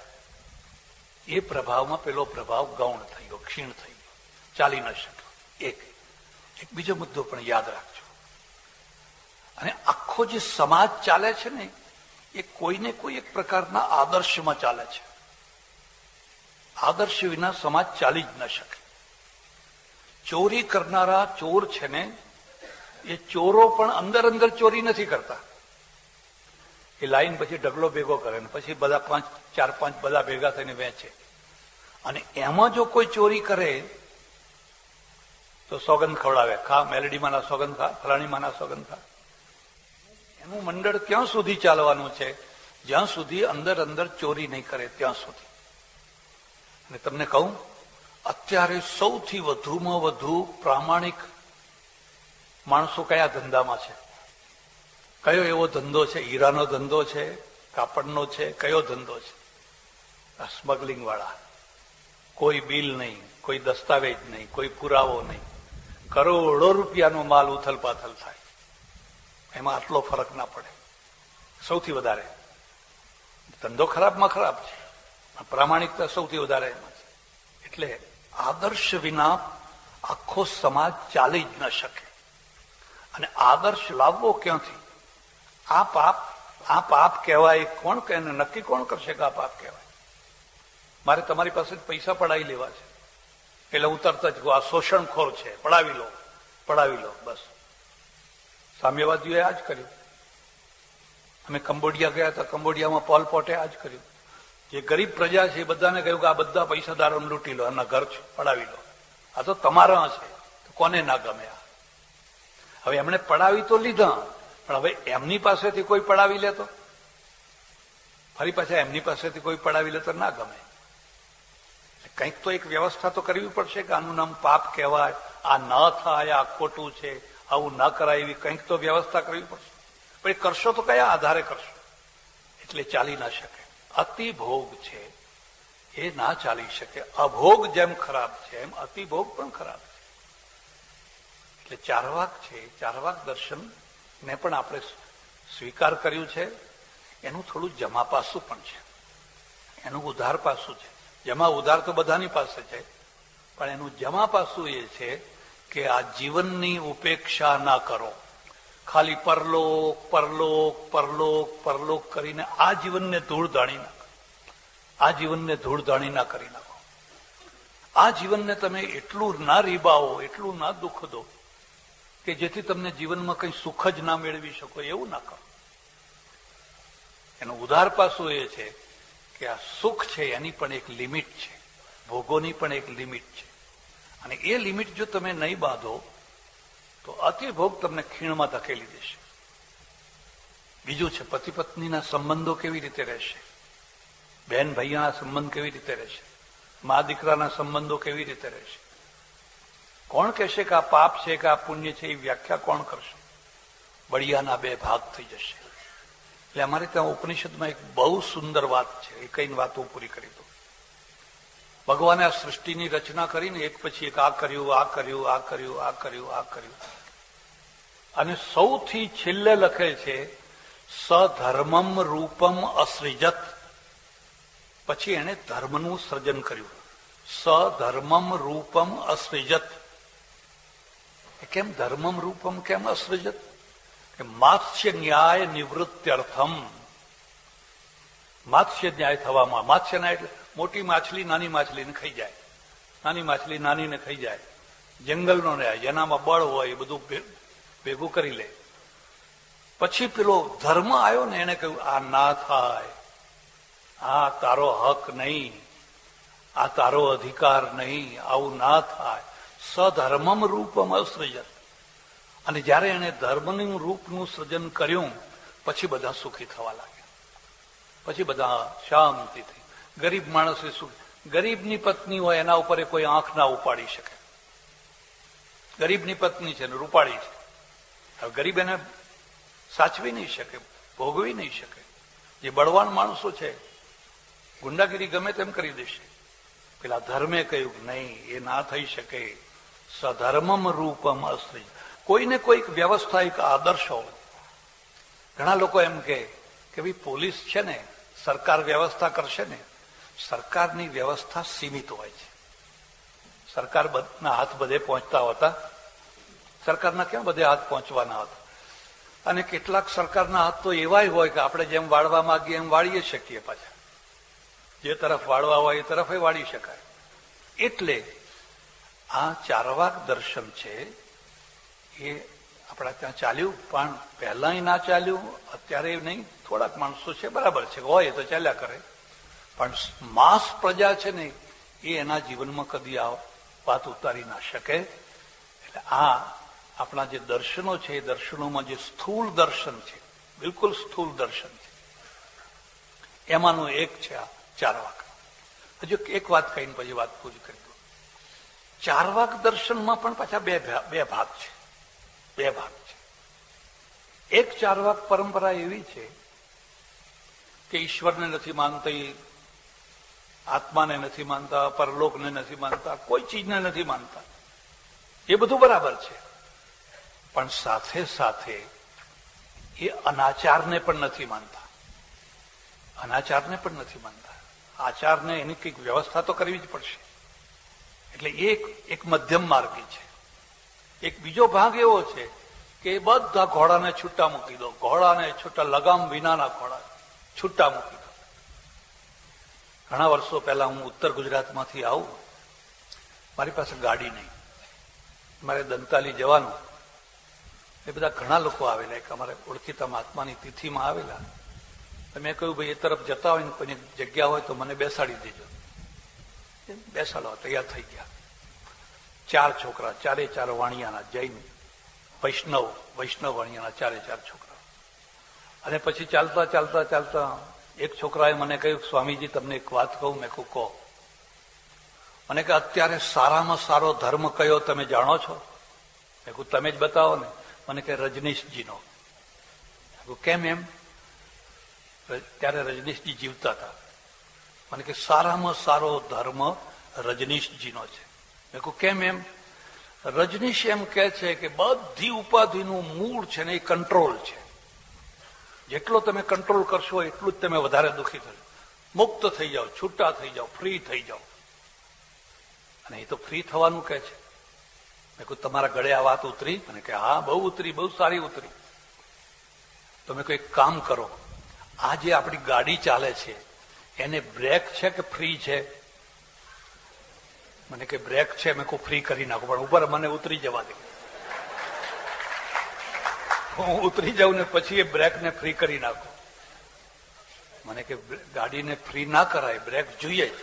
એ પ્રભાવમાં પેલો પ્રભાવ ગૌણ થઈ ગયો, ક્ષીણ થઈ ગયો, ચાલી ન શક્યો. એક બીજો મુદ્દો પણ યાદ રાખજો. અને આખો જે સમાજ ચાલે છે ને એ કોઈને કોઈ એક પ્રકારના આદર્શમાં ચાલે છે. આદર્શ વિના સમાજ ચાલી જ ન શકે. ચોરી કરનારા ચોર છે ને એ ચોરો પણ અંદર અંદર ચોરી નથી કરતા. એ લાઈન પછી ઢગલો ભેગો કરે ને પછી બધા ચાર પાંચ બધા ભેગા થઈને વેચે. અને એમાં જો કોઈ ચોરી કરે તો સોગંદ ખવડાવે, ખા મેલડીમાંના સોગંદ ખા, ફલાણીમાંના સોગંદ ખા. એનું મંડળ ક્યાં સુધી ચાલવાનું છે? જ્યાં સુધી અંદર અંદર ચોરી નહીં કરે ત્યાં સુધી. અને તમને કહું, અત્યારે સૌથી વધુમાં વધુ પ્રામાણિક માણસો કયા ધંધામાં છે? કયો એવો ધંધો છે? હીરાનો ધંધો છે, કાપડનો છે, કયો ધંધો છે? સ્મગલિંગ વાળા. કોઈ બિલ નહીં, કોઈ દસ્તાવેજ નહીં, કોઈ પુરાવો નહીં, કરોડો રૂપિયાનો માલ ઉથલ પાથલ થાય. એમાં આટલો ફરક ના પડે. સૌથી વધારે ધંધો ખરાબમાં ખરાબ છે, પ્રામાણિકતા સૌથી વધારે એમાં છે. એટલે આદર્શ વિના આખો સમાજ ચાલી જ ન શકે. અને આદર્શ લાવવો ક્યાંથી? આ પાપ કહેવાય કોણ કહે? નક્કી કોણ કરશે કે આ પાપ કહેવાય? મારે તમારી પાસે પૈસા પડાવી લેવા છે એટલે હું તરત જ આ શોષણખોર છે, પડાવી લો બસ. સામ્યવાદીઓએ આ જ કર્યું. અમે કંબોડિયા ગયા હતા, કંબોડિયામાં પોલ પોટે આ જ કર્યું. જે ગરીબ પ્રજા છે એ બધાને કહ્યું કે આ બધા પૈસાદારોને લૂંટી લો, એમના ઘર છે, પડાવી લો. આ તો તમારા છે, તો કોને ના ગમે? હવે એમણે પડાવી તો લીધા, પણ હવે એમની પાસેથી કોઈ પડાવી લે તો ફરી પાછા એમની પાસેથી કોઈ પડાવી લે તો ના ગમે. કંઈક તો એક વ્યવસ્થા તો કરવી પડશે કે આનું નામ પાપ કહેવાય, આ ન થાય, આ ખોટું છે, આવું ન કરાય, એવી કંઈક તો વ્યવસ્થા કરવી પડશે. પણ એ કરશો તો કયા આધારે કરશો? એટલે ચાલી ના શકે. અતિભોગ છે એ ના ચાલી શકે. અભોગ જેમ ખરાબ છે એમ અતિભોગ પણ ખરાબ છે. એટલે ચારવાક છે, ચારવાક દર્શન ને પણ આપણે સ્વીકાર કર્યું છે. એનું થોડું જમા પાસું પણ છે, એનું ઉધાર પાસું છે. જમા ઉધાર તો બધાની પાસે છે, પણ એનું જમા પાસું એ છે કે આ જીવનની ઉપેક્ષા ના કરો. ખાલી પરલોક પરલોક પરલોક પરલોક કરીને આ જીવનને ધૂળધાણી ના કરો. આ જીવનને ધૂળધાણી ના કરી નાખો. આ જીવનને તમે એટલું ના રીબાવો, એટલું ના દુઃખ દો કે જેથી તમને જીવનમાં કંઈ સુખ જ ના મેળવી શકો. એવું ના કરો. એનું ઉધાર પાસું એ છે કે આ સુખ છે એની પણ એક લિમિટ છે, ભોગોની પણ એક લિમિટ છે. અને એ લિમિટ જો તમે નહીં બાંધો તો અતિભોગ તમને ખીણમાં ધકેલી દેશે. બીજું છે પતિ પત્નીના સંબંધો કેવી રીતે રહેશે, બહેન ભાઈના સંબંધ કેવી રીતે રહેશે, મા દીકરાના સંબંધો કેવી રીતે રહેશે. કોણ કહેશે કે આ પાપ છે કે આ પુણ્ય છે? એ વ્યાખ્યા કોણ કરશે? બળિયાના બે ભાગ થઈ જશે. એટલે અમારે ત્યાં ઉપનિષદમાં એક બહુ સુંદર વાત છે, એ કઈ વાત હું પૂરી કરી દઉં. ભગવાને આ સૃષ્ટિની રચના કરીને એક પછી એક આ કર્યું, આ કર્યું, આ કર્યું, આ કર્યું, આ કર્યું, અને સૌથી છેલ્લે લખે છે સધર્મમ રૂપમ અસૃજત. પછી એને ધર્મનું સર્જન કર્યું. સધર્મમ રૂપમ અસૃજત. કેમ ધર્મમ રૂપમ કેમ અસૃજત? કે માત્સ્ય ન્યાય નિવૃત્ત્યર્થમ. માત્સ્ય ન્યાય થવામાં, માત્સ્ય ન્યાય એટલે મોટી માછલી નાની માછલીને ખાઈ જાય, નાની માછલી નાનીને ખાઈ જાય. જંગલનો ન્યાય, જેનામાં બળ હોય એ બધું ભેગું કરી લે. પછી પેલો ધર્મ આવ્યો ને એને કહ્યું આ ના થાય, આ તારો હક નહીં, આ તારો અધિકાર નહીં, આવું ના થાય. સધર્મમ રૂપમ અસૃજત. અને જયારે એને ધર્મનું રૂપનું સર્જન કર્યું પછી બધા સુખી થવા લાગ્યા. પછી બધા શાંતિથી. ગરીબ માણસે સુખ. ગરીબની પત્ની હોય એના ઉપર કોઈ આંખ ના ઉપાડી શકે. ગરીબની પત્ની છે ને રૂપાળી છે, હવે ગરીબ એને સાચવી નહીં શકે, ભોગવી નહીં શકે. જે બળવાન માણસો છે ગુંડાગીરી ગમે તેમ કરી દેશે. પેલા ધર્મે કહ્યું નહીં, એ ના થઈ શકે. સધર્મમ રૂપમ અસૃજ. કોઈને કોઈક વ્યવસ્થા, એક આદર્શ હોવો. ઘણા લોકો એમ કે ભાઈ પોલીસ છે ને, સરકાર વ્યવસ્થા કરશે ને. સરકારની વ્યવસ્થા સીમિત હોય છે. સરકારના હાથ બધે પહોંચતા હોતા? સરકારના કેમ બધે હાથ પહોંચવાના હતા? અને કેટલાક સરકારના હાથ તો એવાય હોય કે આપણે જેમ વાળવા માંગીએ એમ વાળીએ શકીએ. પાછા જે તરફ વાળવા હોય એ તરફ વાળી શકાય. એટલે આ ચારવાક દર્શન છે એ આપણા ત્યાં ચાલ્યું, પણ પહેલા ના ચાલ્યું, અત્યારે નહીં. થોડાક માણસો છે, બરાબર છે, હોય તો ચાલ્યા કરે. પણ માસ પ્રજા છે ને એ એના જીવનમાં કદી આ વાત ઉતારી ના શકે. એટલે આ આપણા જે દર્શનો છે એ દર્શનોમાં જે સ્થૂળ દર્શન છે, બિલકુલ સ્થૂળ દર્શન છે, એમાંનું એક છે આ ચારવાક. હજુ એક વાત કહીને પછી વાત પૂરી કરી દઉં. ચારવાક દર્શનમાં પણ પાછા બે ભાગ છે. બે ભાગ છે. એક ચારવાક પરંપરા એવી છે કે ઈશ્વરને નથી માનતા, આત્માને નથી માનતા, પરલોકને નથી માનતા, કોઈ ચીજને નથી માનતા. એ બધું બરાબર છે, પણ સાથે સાથે એ અનાચારને પણ નથી માનતા. અનાચારને પણ નથી માનતા. આચારને એની કંઈક વ્યવસ્થા તો કરવી જ પડશે. એટલે એક મધ્યમ માર્ગી છે. એક બીજો ભાગ એવો છે કે બધા ઘોડાને છૂટા મૂકી દો. ઘોડાને છૂટા, લગામ વિનાના ઘોડા છૂટા મૂકી દો. ઘણા વર્ષો પહેલા હું ઉત્તર ગુજરાતમાંથી આવું, મારી પાસે ગાડી નહીં, મારે દંતાલી જવાનું. એ બધા ઘણા લોકો આવેલા, એક અમારે ઓળખીતા મહાત્માની તિથિમાં આવેલા. મેં કહ્યું ભાઈ એ તરફ જતા હોય ને કોઈ જગ્યા હોય તો મને બેસાડી દેજો. બેસાડવા તૈયાર થઈ ગયા. 4 છોકરા, 4 વાણિયાના, જૈન વૈષ્ણવ વાણિયાના 4 છોકરા. અને પછી ચાલતા ચાલતા ચાલતા એક છોકરાએ મને કહ્યું, સ્વામીજી તમને એક વાત કહું. મેં કહું કહો. મને કે અત્યારે સારામાં સારો ધર્મ કયો તમે જાણો છો? મેં કહું તમે જ બતાવો ને. મને કે રજનીશજીનો. કેમ એમ? ત્યારે રજનીશજી જીવતા હતા. મને કે સારામાં સારો ધર્મ રજનીશજીનો છે. મેં કહું કેમ એમ? રજનીશ એમ કે છે કે બધી ઉપાધિનું મૂળ છે ને એ કંટ્રોલ છે. જેટલો તમે કંટ્રોલ કરશો એટલું જ તમે વધારે દુઃખી થશો. મુક્ત થઈ જાઓ, છૂટા થઈ જાઓ, ફ્રી થઈ જાઓ. અને એ તો ફ્રી થવાનું કે છે. મેં કહું તમારા ગળે આ વાત ઉતરી? મને કે હા બહુ ઉતરી, બહુ સારી ઉતરી. તમે કોઈ કામ કરો, આ જે આપણી ગાડી ચાલે છે એને બ્રેક છે કે ફ્રી છે? મને કે બ્રેક છે. મેં કહું ફ્રી કરી નાખો, પણ ઉપર મને ઉતરી જવા દે. હું ઉતરી જાઉં ને પછી એ બ્રેકને ફ્રી કરી નાખો. મને કે ગાડીને ફ્રી ના કરાય, બ્રેક જોઈએ જ.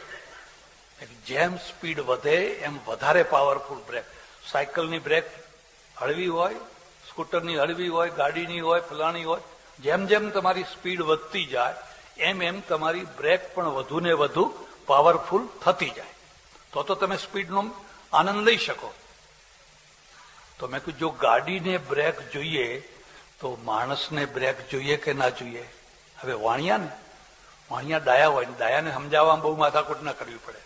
જેમ સ્પીડ વધે એમ વધારે પાવરફુલ બ્રેક. સાયકલની બ્રેક હળવી હોય, સ્કૂટરની હળવી હોય, ગાડીની હોય, ફલાણી હોય. જેમ જેમ તમારી સ્પીડ વધતી જાય એમ એમ તમારી બ્રેક પણ વધુ ને વધુ પાવરફુલ થતી જાય. તો તમે સ્પીડનો આનંદ લઈ શકો. તો મેં કહ્યું જો ગાડીને બ્રેક જોઈએ તો માણસને બ્રેક જોઈએ કે ના જોઈએ? હવે વાણિયા ડાયા હોય ને, ડાયાને સમજાવવામાં બહુ માથાકૂટ ના કરવી પડે,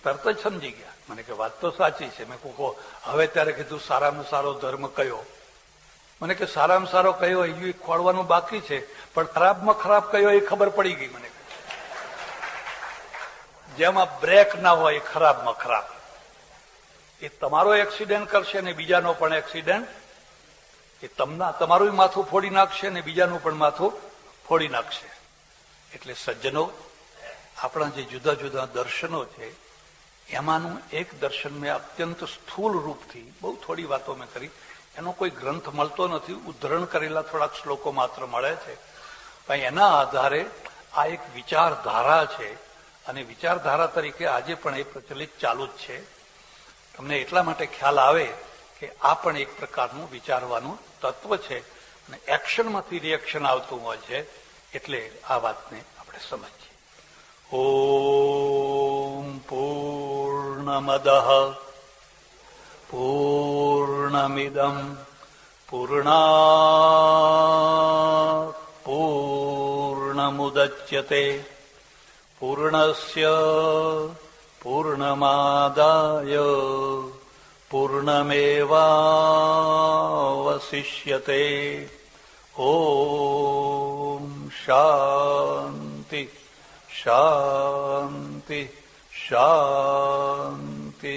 તરત જ સમજી ગયા. મને કે વાત તો સાચી છે. મેં કહું હવે ત્યારે કીધું સારામાં સારો ધર્મ કયો? મને કે સારામાં સારો કયો એ ખોળવાનું બાકી છે, પણ ખરાબમાં ખરાબ કયો એ ખબર પડી ગઈ મને. જેમાં બ્રેક ના હોય એ ખરાબમાં ખરાબ. એ તમારો એક્સિડન્ટ કરશે ને બીજાનો પણ એક્સિડન્ટ, એ તમારું માથું ફોડી નાખશે ને બીજાનું પણ માથું ફોડી નાખશે. એટલે સજ્જનો, આપણા જે જુદા જુદા દર્શનો છે એમાંનું એક દર્શન મેં અત્યંત સ્થૂળ રૂપથી, બહુ થોડી વાતો મેં કરી, એનો કોઈ ગ્રંથ મળતો નથી, ઉદ્ધરણ કરેલા થોડાક શ્લોકો માત્ર મળે છે. પણ એના આધારે આ એક વિચારધારા છે, અને વિચારધારા તરીકે આજે પણ એ પ્રચલિત ચાલુ જ છે. તમને એટલા માટે ખ્યાલ આવે કે આ પણ એક પ્રકારનું વિચારવાનું તત્વ છે, અને એક્શનમાંથી રિએક્શન આવતું હોય છે. એટલે આ વાતને આપણે સમજીએ. ઓમ પૂર્ણમદઃ પૂર્ણમિદં પૂર્ણાત પૂર્ણમુદચ્યતે પૂર્ણસ્ય પૂર્ણમાદાય પૂર્ણમેવાવશિષ્યતે. ઓમ શાંતિ શાંતિ શાંતિ.